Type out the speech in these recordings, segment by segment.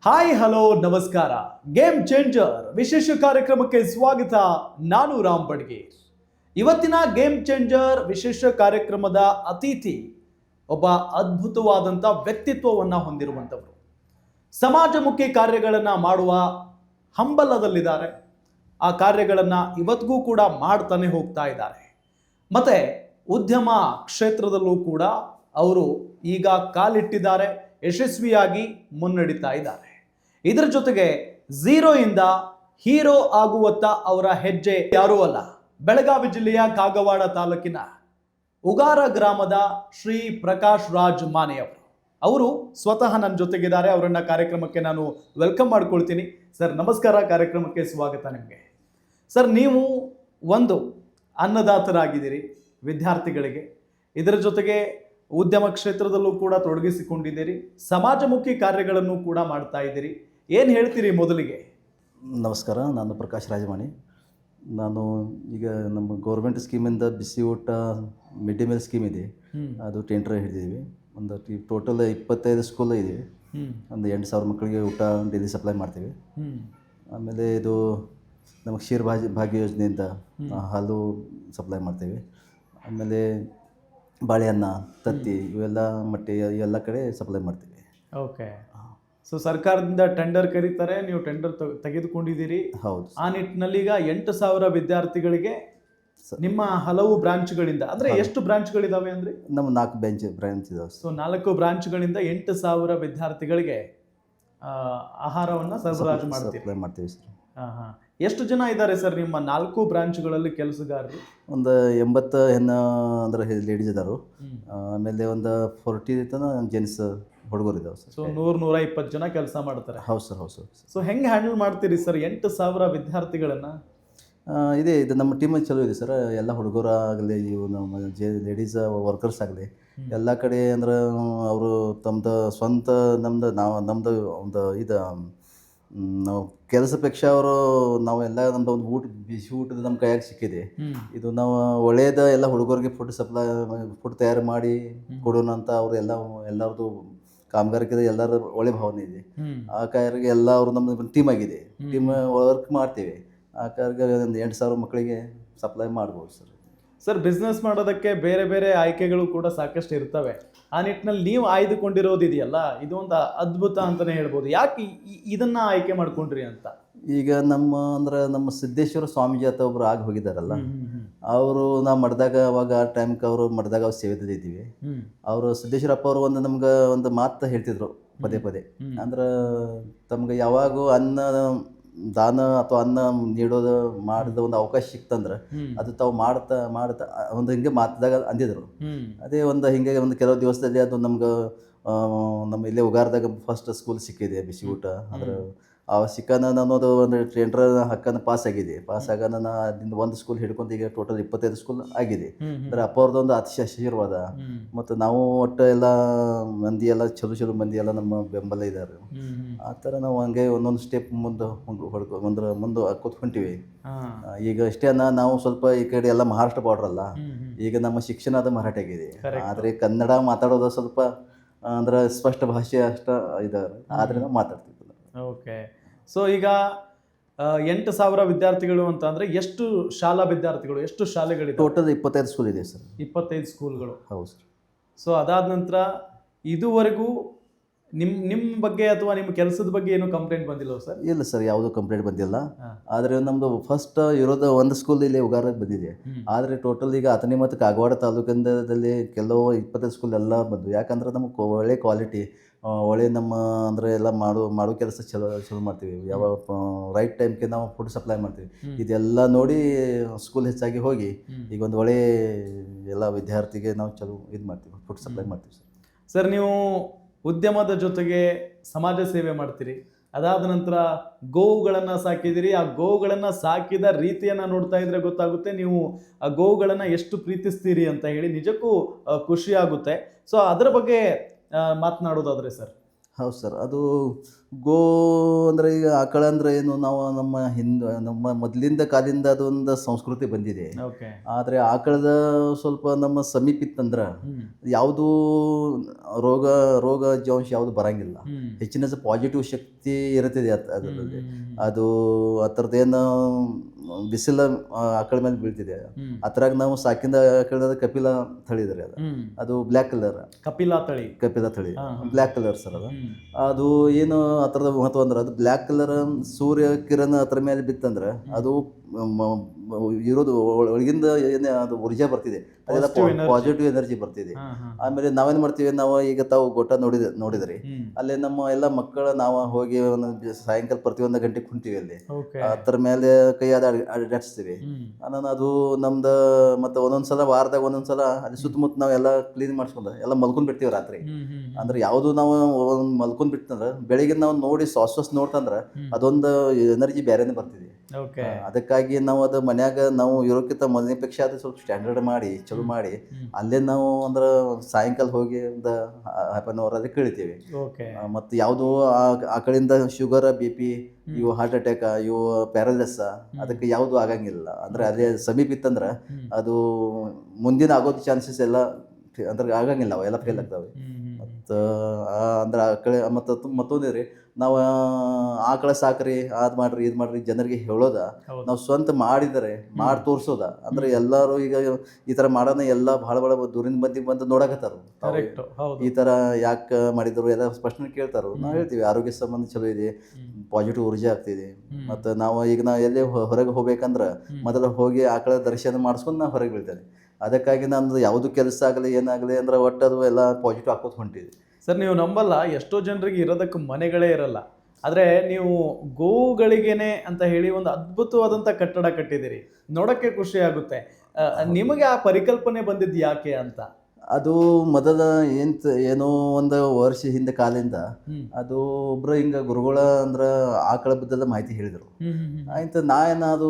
Hi hello ನಮಸ್ಕಾರ. Game changer ವಿಶೇಷ ಕಾರ್ಯಕ್ರಮಕ್ಕೆ ಸ್ವಾಗತ. ನಾನು ರಾಮ್ ಬಡ್ಗೇರ್. ಇವತ್ತಿನ ಗೇಮ್ ಚೇಂಜರ್ ವಿಶೇಷ ಕಾರ್ಯಕ್ರಮದ ಅತಿಥಿ ಒಬ್ಬ ಅದ್ಭುತವಾದಂಥ ವ್ಯಕ್ತಿತ್ವವನ್ನು ಹೊಂದಿರುವಂಥವರು. ಸಮಾಜಮುಖಿ ಕಾರ್ಯಗಳನ್ನು ಮಾಡುವ ಹಂಬಲದಲ್ಲಿದ್ದಾರೆ. ಆ ಕಾರ್ಯಗಳನ್ನು ಇವತ್ತಿಗೂ ಕೂಡ ಮಾಡ್ತಾನೆ ಹೋಗ್ತಾ ಇದ್ದಾರೆ. ಮತ್ತೆ ಉದ್ಯಮ ಕ್ಷೇತ್ರದಲ್ಲೂ ಕೂಡ ಅವರು ಈಗ ಕಾಲಿಟ್ಟಿದ್ದಾರೆ, ಯಶಸ್ವಿಯಾಗಿ ಮುನ್ನಡೀತಾ ಇದ್ದಾರೆ. ಇದರ ಜೊತೆಗೆ ಝೀರೋಯಿಂದ ಹೀರೋ ಆಗುವತ್ತ ಅವರ ಹೆಜ್ಜೆ ಯಾರೂ ಅಲ್ಲ. ಬೆಳಗಾವಿ ಜಿಲ್ಲೆಯ ಕಾಗವಾಡ ತಾಲೂಕಿನ ಉಗಾರ ಗ್ರಾಮದ ಶ್ರೀ ಪ್ರಕಾಶ್ ರಾಜ್ ಮಾನೆಯವರು. ಅವರು ಸ್ವತಃ ನನ್ನ ಜೊತೆಗಿದ್ದಾರೆ. ಅವರನ್ನ ಕಾರ್ಯಕ್ರಮಕ್ಕೆ ನಾನು ವೆಲ್ಕಮ್ ಮಾಡ್ಕೊಳ್ತೀನಿ. ಸರ್ ನಮಸ್ಕಾರ, ಕಾರ್ಯಕ್ರಮಕ್ಕೆ ಸ್ವಾಗತ ನಿಮಗೆ. ಸರ್, ನೀವು ಒಂದು ಅನ್ನದಾತರಾಗಿದ್ದೀರಿ ವಿದ್ಯಾರ್ಥಿಗಳಿಗೆ. ಇದರ ಜೊತೆಗೆ ಉದ್ಯಮ ಕ್ಷೇತ್ರದಲ್ಲೂ ಕೂಡ ತೊಡಗಿಸಿಕೊಂಡಿದ್ದೀರಿ, ಸಮಾಜಮುಖಿ ಕಾರ್ಯಗಳನ್ನು ಕೂಡ ಮಾಡ್ತಾ ಇದ್ದೀರಿ. ಏನು ಹೇಳ್ತೀರಿ ಮೊದಲಿಗೆ? ನಮಸ್ಕಾರ, ನಾನು ಪ್ರಕಾಶ್ ರಾಜಮಾಣಿ. ನಾನು ಈಗ ನಮ್ಮ ಗೌರ್ಮೆಂಟ್ ಸ್ಕೀಮಿಂದ ಬಿಸಿ ಊಟ ಮಿಡ್ ಡೇ ಮೀಲ್ ಸ್ಕೀಮ್ ಇದೆ, ಅದು ಟೆಂಡರ್ ಹಿಡಿದೀವಿ. ಒಂದು ಟೋಟಲ್ 25 ಸ್ಕೂಲ್ ಇದೆ. ಒಂದು 8,000 ಮಕ್ಕಳಿಗೆ ಊಟ ಡೈಲಿ ಸಪ್ಲೈ ಮಾಡ್ತೀವಿ. ಆಮೇಲೆ ಇದು ನಮಗೆ ಕ್ಷೀರ್ ಭಾಗ್ಯ ಯೋಜನೆಯಿಂದ ಹಾಲು ಸಪ್ಲೈ ಮಾಡ್ತೀವಿ. ಆಮೇಲೆ ಬಾಳೆಹಣ್ಣ, ತತ್ತಿ, ಇವೆಲ್ಲ ಮಟ್ಟಿ ಎಲ್ಲ ಕಡೆ ಸಪ್ಲೈ ಮಾಡ್ತೀವಿ. ಓಕೆ. ಸೊ ಸರ್ಕಾರದಿಂದ ಟೆಂಡರ್ ಕರೀತಾರೆ, ನೀವು ಟೆಂಡರ್ ತೆಗೆದುಕೊಂಡಿದ್ದೀರಿ. ಹೌದು. ಆ ನಿಟ್ಟಿನಲ್ಲಿ ಈಗ 8,000 ವಿದ್ಯಾರ್ಥಿಗಳಿಗೆ ನಿಮ್ಮ ಹಲವು ಬ್ರಾಂಚ್ಗಳಿಂದ, ಅಂದರೆ ಎಷ್ಟು ಬ್ರಾಂಚ್ಗಳಿದಾವೆ ಅಂದರೆ? ನಮ್ಮ 4 ಬ್ರಾಂಚ್ ಇದಾವೆ. ಸೊ 4 ಬ್ರಾಂಚ್ಗಳಿಂದ 8,000 ವಿದ್ಯಾರ್ಥಿಗಳಿಗೆ ಆಹಾರವನ್ನು ಸರಬರಾಜು ಮಾಡ್ತೀವಿ ಸರ್. ಹಾಂ. ಎಷ್ಟು ಜನ ಇದ್ದಾರೆ ಸರ್ ನಿಮ್ಮ 4 ಬ್ರಾಂಚ್ಗಳಲ್ಲಿ ಕೆಲಸಗಾರರು? ಒಂದು 80 ಹೆಣ್ಣು ಅಂದರೆ ಲೇಡೀಸ್ ಇದ್ದಾರು. ಆಮೇಲೆ ಒಂದು 40 ತನ ಜೆಂಟ್ಸ್ ಹುಡುಗರು ಇದ್ದಾವೆ ಸರ್. ಸೊ 100-120 ಜನ ಕೆಲಸ ಮಾಡ್ತಾರೆ. ಹೌದು ಸರ್, ಹೌದು ಸರ್. ಸೊ ಹೆಂಗೆ ಹ್ಯಾಂಡಲ್ ಮಾಡ್ತೀರಿ ಸರ್ 8,000 ವಿದ್ಯಾರ್ಥಿಗಳನ್ನು? ಇದು ನಮ್ಮ ಟೀಮ್ ಚಲೋ ಇದೆ ಸರ್. ಎಲ್ಲ ಹುಡುಗರಾಗಲಿ, ಇವು ನಮ್ಮ ಲೇಡೀಸ್ ವರ್ಕರ್ಸ್ ಆಗಲಿ, ಎಲ್ಲ ಕಡೆ ಅಂದ್ರೆ ಅವರು ತಮ್ಮದು ಸ್ವಂತ ನಮ್ಮದು ಒಂದು ಇದು ನಾವು ಕೆಲಸಪೇಕ್ಷ ಅವರು ನಾವೆಲ್ಲ ನಮ್ಮದು ಒಂದು ಬಿಸಿ ಊಟದ ನಮ್ಮ ಕೈಯಾಗ ಸಿಕ್ಕಿದೆ. ಇದು ನಾವು ಒಳ್ಳೆಯದ ಎಲ್ಲ ಹುಡುಗರಿಗೆ ಫುಡ್ ತಯಾರು ಮಾಡಿ ಕೊಡೋಣ ಅಂತ ಅವರು ಎಲ್ಲರದು ಕಾಮಗಾರಿಕೆ ಎಲ್ಲರ ಒಳ್ಳೆ ಭಾವನೆ ಇದೆ. ಆ ಕಾರ್ಯಕ್ಕೆ ಎಲ್ಲ ಅವರು ನಮ್ಮ ಟೀಮ್ ಆಗಿದೆ, ಟೀಮ್ ವರ್ಕ್ ಮಾಡ್ತೀವಿ. ಆ ಕಾರ್ಯಕ್ಕೆ ಒಂದು 8,000 ಮಕ್ಕಳಿಗೆ ಸಪ್ಲೈ ಮಾಡ್ಬೋದು ಸರ್. ಸರ್, ಬಿಸ್ನೆಸ್ ಮಾಡೋದಕ್ಕೆ ಬೇರೆ ಬೇರೆ ಆಯ್ಕೆಗಳು ಕೂಡ ಸಾಕಷ್ಟು ಇರ್ತವೆ. ಆ ನಿಟ್ಟಿನಲ್ಲಿ ನೀವು ಆಯ್ದುಕೊಂಡಿರೋದಿದೆಯಲ್ಲ, ಇದು ಒಂದು ಅದ್ಭುತ ಅಂತಲೇ ಹೇಳ್ಬೋದು. ಯಾಕೆ ಇದನ್ನು ಆಯ್ಕೆ ಮಾಡ್ಕೊಂಡ್ರಿ ಅಂತ? ಈಗ ನಮ್ಮ ಸಿದ್ದೇಶ್ವರ ಸ್ವಾಮೀಜಿ ಅಂತ ಒಬ್ರು ಆಗಿ ಹೋಗಿದ್ದಾರಲ್ಲ, ಅವರು ನಾವು ಮಾಡಿದಾಗ ಅವಾಗ ಆ ಟೈಮ್ಗೆ ಅವರು ಮಾಡಿದಾಗ ಅವ್ರು ಸೇವೆದಿದ್ದೀವಿ. ಅವರು ಸಿದ್ದೇಶ್ವರಪ್ಪ ಅವರು ನಮ್ಗೆ ಒಂದು ಮಾತು ಹೇಳ್ತಿದ್ರು ಪದೇ ಪದೇ. ಅಂದ್ರೆ ತಮ್ಗೆ ಯಾವಾಗೂ ದಾನ ಅಥವಾ ಅನ್ನ ನೀಡೋದು ಮಾಡಿದ ಒಂದು ಅವಕಾಶ ಸಿಕ್ತಂದ್ರೆ ಅದು ತಾವು ಮಾಡ್ತಾ ಒಂದು ಹಿಂಗೆ ಮಾತದಾಗ ಅಂದಿದ್ರು. ಅದೇ ಒಂದು ಹಿಂಗೆ ಒಂದು ಕೆಲವು ದಿವಸದಲ್ಲಿ ಅದು ನಮ್ಗೆ ನಮ್ಮ ಇಲ್ಲೇ ಉಗಾರದಾಗ ಫಸ್ಟ್ ಸ್ಕೂಲ್ ಸಿಕ್ಕಿದೆ ಬಿಸಿ ಊಟ. ಅಂದ್ರೆ ಆ ಸಿಕ್ಕನ ಅನ್ನೋದು ಒಂದು ಟೆಂಡರ್ ಹಕ್ಕನ್ನು ಪಾಸ್ ಆಗೋಣ ಅಲ್ಲಿಂದ ಒಂದು ಸ್ಕೂಲ್ ಹಿಡ್ಕೊಂಡು ಈಗ ಟೋಟಲ್ 25 ಸ್ಕೂಲ್ ಆಗಿದೆ. ಅಂದರೆ ಅಪ್ಪ ಅವ್ರದ್ದು ಒಂದು ಆಶೀರ್ವಾದ. ಮತ್ತು ನಾವು ಒಟ್ಟು ಎಲ್ಲ ಮಂದಿ ಎಲ್ಲ ಚಲೋ ಮಂದಿ ಎಲ್ಲ ನಮ್ಮ ಬೆಂಬಲ ಇದ್ದಾರೆ. ಆ ಥರ ನಾವು ಹಂಗೆ ಒಂದೊಂದು ಸ್ಟೆಪ್ ಮುಂದೆ ಹಾಕೋತ್ ಹೊಂಟಿವಿ. ಈಗ ಇಷ್ಟೇ ನಾವು ಸ್ವಲ್ಪ ಈ ಕಡೆ ಎಲ್ಲ ಮಹಾರಾಷ್ಟ್ರ ಬಾರ್ಡ್ರ್ ಅಲ್ಲ, ಈಗ ನಮ್ಮ ಶಿಕ್ಷಣ ಅದು ಮರಾಠಿಯಾಗಿದೆ. ಆದರೆ ಕನ್ನಡ ಮಾತಾಡೋದು ಸ್ವಲ್ಪ ಅಂದ್ರೆ ಸ್ಪಷ್ಟ ಭಾಷೆ ಅಷ್ಟ ಇದ್ದಾರೆ, ಆದರೆ ನಾವು ಮಾತಾಡ್ತೀವಿ. ಓಕೆ. ಸೊ ಈಗ 8,000 ವಿದ್ಯಾರ್ಥಿಗಳು ಅಂತ ಅಂದರೆ ಎಷ್ಟು ಶಾಲಾ ವಿದ್ಯಾರ್ಥಿಗಳು, ಎಷ್ಟು ಶಾಲೆಗಳಿದೆ? ಟೋಟಲ್ 25 ಸ್ಕೂಲ್ ಇದೆ ಸರ್. 25 ಸ್ಕೂಲ್ಗಳು. ಹೌದು ಸರ್. ಸೊ ಅದಾದ ನಂತರ ಇದುವರೆಗೂ ನಿಮ್ಮ ಬಗ್ಗೆ ಅಥವಾ ನಿಮ್ಮ ಕೆಲಸದ ಬಗ್ಗೆ ಏನು ಕಂಪ್ಲೇಂಟ್ ಬಂದಿಲ್ಲ ಸರ್? ಇಲ್ಲ ಸರ್, ಯಾವುದೂ ಕಂಪ್ಲೇಂಟ್ ಬಂದಿಲ್ಲ. ಆದರೆ ನಮ್ಮದು ಫಸ್ಟ್ ಇರೋದು ಒಂದು ಸ್ಕೂಲ್ ಇಲ್ಲಿ ಉಗಾರಕ್ಕೆ ಬಂದಿದೆ. ಆದರೆ ಟೋಟಲ್ ಈಗ ಅಥಣಿ ಮತ್ತು ಕಾಗವಾಡ ತಾಲೂಕಿನಲ್ಲಿ ಕೆಲವು 25 ಸ್ಕೂಲ್ ಎಲ್ಲ ಬಂದು. ಯಾಕಂದ್ರೆ ನಮಗೆ ಒಳ್ಳೆ ಕ್ವಾಲಿಟಿ, ಒಳ್ಳೆ ನಮ್ಮ ಅಂದರೆ ಎಲ್ಲ ಮಾಡೋ ಕೆಲಸ ಚಲೋ ಮಾಡ್ತೀವಿ. ಯಾವಾಗ ರೈಟ್ ಟೈಮ್ಗೆ ನಾವು ಫುಡ್ ಸಪ್ಲೈ ಮಾಡ್ತೀವಿ. ಇದೆಲ್ಲ ನೋಡಿ ಸ್ಕೂಲ್ ಹೆಚ್ಚಾಗಿ ಹೋಗಿ ಈಗ ಒಂದು ಒಳ್ಳೆ ಎಲ್ಲ ವಿದ್ಯಾರ್ಥಿಗೆ ನಾವು ಚಲೋ ಇದು ಮಾಡ್ತೀವಿ, ಫುಡ್ ಸಪ್ಲೈ ಮಾಡ್ತೀವಿ ಸರ್. ಸರ್, ನೀವು ಉದ್ಯಮದ ಜೊತೆಗೆ ಸಮಾಜ ಸೇವೆ ಮಾಡ್ತೀರಿ. ಅದಾದ ನಂತರ ಗೋವುಗಳನ್ನು ಸಾಕಿದ್ದೀರಿ. ಆ ಗೋವುಗಳನ್ನು ಸಾಕಿದ ರೀತಿಯನ್ನು ನೋಡ್ತಾ ಇದ್ರೆ ಗೊತ್ತಾಗುತ್ತೆ ನೀವು ಆ ಗೋವುಗಳನ್ನು ಎಷ್ಟು ಪ್ರೀತಿಸ್ತೀರಿ ಅಂತ ಹೇಳಿ. ನಿಜಕ್ಕೂ ಖುಷಿ ಆಗುತ್ತೆ. ಸೊ ಅದರ ಬಗ್ಗೆ ಮಾತನಾಡೋದಾದರೆ ಸರ್? ಹೌದು ಸರ್, ಅದು ಗೋ ಅಂದರೆ ಈಗ ಆಕಳ ಅಂದರೆ ಏನು ನಾವು ನಮ್ಮ ಮೊದಲಿಂದ ಕಾಲಿಂದ ಅದೊಂದು ಸಂಸ್ಕೃತಿ ಬಂದಿದೆ. ಓಕೆ. ಆದರೆ ಆಕಳದ ಸ್ವಲ್ಪ ನಮ್ಮ ಸಮೀಪ ಇತ್ತಂದ್ರೆ ಯಾವುದೂ ರೋಗ ರೋಗ ಜೀವಾಂಶ ಯಾವುದು ಬರಂಗಿಲ್ಲ. ಹೆಚ್ಚಿನ ಪಾಸಿಟಿವ್ ಶಕ್ತಿ ಇರುತ್ತದೆ ಅದರಲ್ಲಿ. ಅದು ಆ ಥರದ್ದೇನು ಬಿಸಿಲ ಆಕಳ ಮೇಲೆ ಬೀಳ್ತಿದೆ. ಅದ್ರಾಗ ನಾವು ಸಾಕಿಂದ ಆಕಳದ ಕಪಿಲ ತಳಿದ್ರಿ ಅದು. ಅದು ಬ್ಲ್ಯಾಕ್ ಕಲರ್ ಕಪಿಲಾ ತಳಿ. ಬ್ಲ್ಯಾಕ್ ಕಲರ್ ಸರ್ ಅದು. ಅದು ಏನು ಆ ಥರದ ಮಹತ್ವ ಅಂದ್ರೆ ಅದು ಬ್ಲ್ಯಾಕ್ ಕಲರ್ ಸೂರ್ಯ ಕಿರಣ ಅದ್ರ ಮೇಲೆ ಬಿತ್ತಂದ್ರೆ ಅದು ಇರೋದು ಒಳಗಿಂದ ಏನೇ ಅದು ಊರ್ಜಾ ಬರ್ತಿದೆ, ಅದೆಲ್ಲ ಪಾಸಿಟಿವ್ ಎನರ್ಜಿ ಬರ್ತಿದೆ. ಆಮೇಲೆ ನಾವೇನು ಮಾಡ್ತೀವಿ, ನಾವು ಈಗ ತಾವು ಗೊಟ್ಟ ನೋಡಿದ್ರಿ ಅಲ್ಲೇ ನಮ್ಮ ಎಲ್ಲ ಮಕ್ಕಳ ನಾವು ಹೋಗಿ ಒಂದು ಸಾಯಂಕಾಲ ಪ್ರತಿಯೊಂದು ಗಂಟೆ ಕುಂತೀವಿ ಅಲ್ಲಿ, ಅದ್ರ ಮೇಲೆ ಕೈ ಅಡ್ಡಾಡಿಸ್ತೀವಿ. ನಾನು ಅದು ನಮ್ದು ಮತ್ತೆ ಒಂದೊಂದ್ಸಲ ವಾರದಾಗ ಒಂದೊಂದ್ಸಲ ಅಲ್ಲಿ ಸುತ್ತಮುತ್ತ ನಾವೆಲ್ಲ ಕ್ಲೀನ್ ಮಾಡಿಸ್ಕೊಂಡು ಎಲ್ಲ ಮಲ್ಕೊಂಡ್ ಬಿಡ್ತೀವಿ ರಾತ್ರಿ. ಅಂದ್ರೆ ಯಾವುದು ನಾವು ಮಲ್ಕೊಂಡ್ ಬಿಟ್ಟಂದ್ರೆ ಬೆಳಿಗ್ಗೆ ನಾವು ನೋಡಿ ಶ್ವಾಸ ನೋಡ್ತಂದ್ರೆ ಅದೊಂದು ಎನರ್ಜಿ ಬೇರೆನೇ ಬರ್ತಿದೆ. ಅದಕ್ಕಾಗಿ ನಾವು ಅದು ಮನ್ಯಾಗ ನಾವು ಇರೋಕ್ಕಿಂತ ಮೊದಲನೇ ಪಕ್ಷ ಅದು ಸ್ವಲ್ಪ ಸ್ಟ್ಯಾಂಡರ್ಡ್ ಮಾಡಿ ಚಲೋ ಮಾಡಿ ಅಲ್ಲೇ ನಾವು ಅಂದ್ರೆ ಸಾಯಂಕಾಲ ಹೋಗಿ ಒಂದು ಹಾಫ್ ಆನ್ ಅವರ್ ಅದಕ್ಕೆ ಕಳಿತೀವಿ. ಮತ್ತು ಯಾವುದು ಆ ಕಡೆಯಿಂದ ಶುಗರ್ BP ಇವು ಹಾರ್ಟ್ ಅಟ್ಯಾಕ್ ಇವು ಪ್ಯಾರಲೈಸ್ ಅದಕ್ಕೆ ಯಾವುದು ಆಗಂಗಿಲ್ಲ. ಅಂದ್ರೆ ಅದೇ ಸಮೀಪ ಇತ್ತಂದ್ರೆ ಅದು ಮುಂದಿನ ಆಗೋದು ಚಾನ್ಸಸ್ ಎಲ್ಲ ಅಂದ್ರೆ ಆಗಂಗಿಲ್ಲ, ಅವೆಲ್ಲ ಫೇಲ್ ಆಗ್ತವೆ. ಮತ್ತು ಅಂದ್ರೆ ಆ ಕಡೆ ಮತ್ತೊಂದೇ ರೀ, ನಾವು ಆಕಳ ಸಾಕ್ರಿ ಅದು ಮಾಡ್ರಿ ಇದು ಮಾಡ್ರಿ ಜನರಿಗೆ ಹೇಳೋದ, ನಾವು ಸ್ವಂತ ಮಾಡಿ ತೋರ್ಸೋದ. ಅಂದ್ರೆ ಎಲ್ಲರೂ ಈಗ ಈ ಥರ ಮಾಡೋಣ, ಎಲ್ಲ ಭಾಳ ದೂರಿಂದ ಬಂದು ನೋಡಕತ್ತಾರ, ಈ ಥರ ಯಾಕೆ ಮಾಡಿದ್ರು ಎಲ್ಲ ಪ್ರಶ್ನೆ ಕೇಳ್ತಾರ. ನಾವು ಹೇಳ್ತೀವಿ ಆರೋಗ್ಯ ಸಂಬಂಧ ಚಲೋ ಇದೆ, ಪಾಸಿಟಿವ್ ಊರ್ಜೆ ಆಗ್ತಿದೆ. ಮತ್ತು ನಾವು ಎಲ್ಲೇ ಹೊರಗೆ ಹೋಗ್ಬೇಕಂದ್ರೆ ಮೊದಲು ಹೋಗಿ ಆಕಳ ದರ್ಶನ ಮಾಡಿಸ್ಕೊಂಡು ನಾವು ಹೊರಗೆ ಬೀಳ್ತೇನೆ. ಅದಕ್ಕಾಗಿ ನಂದು ಯಾವುದು ಕೆಲಸ ಆಗಲಿ ಏನಾಗಲಿ ಅಂದ್ರೆ ಒಟ್ಟು ಅದು ಎಲ್ಲ ಪಾಸಿಟಿವ್ ಹಾಕೋದು ಹೊಂಟಿದೆ. ಸರ್, ನೀವು ನಂಬಲ್ಲ, ಎಷ್ಟೋ ಜನರಿಗೆ ಇರೋದಕ್ಕೆ ಮನೆಗಳೇ ಇರಲ್ಲ, ಆದರೆ ನೀವು ಗೋವುಗಳಿಗೇನೆ ಅಂತ ಹೇಳಿ ಒಂದು ಅದ್ಭುತವಾದಂಥ ಕಟ್ಟಡ ಕಟ್ಟಿದ್ದೀರಿ. ನೋಡೋಕ್ಕೆ ಖುಷಿ ಆಗುತ್ತೆ. ನಿಮಗೆ ಆ ಪರಿಕಲ್ಪನೆ ಬಂದಿದ್ದು ಯಾಕೆ ಅಂತ? ಅದು ಮೊದಲ ಏನೋ ಒಂದು ವರ್ಷ ಹಿಂದೆ ಕಾಲಿಂದ ಅದು ಒಬ್ರು ಹಿಂಗೆ ಗುರುಗಳ ಅಂದ್ರೆ ಆಕಳ ಬದ್ದೆಲ್ಲ ಮಾಹಿತಿ ಹೇಳಿದರು. ಆಯ್ತು, ಅದು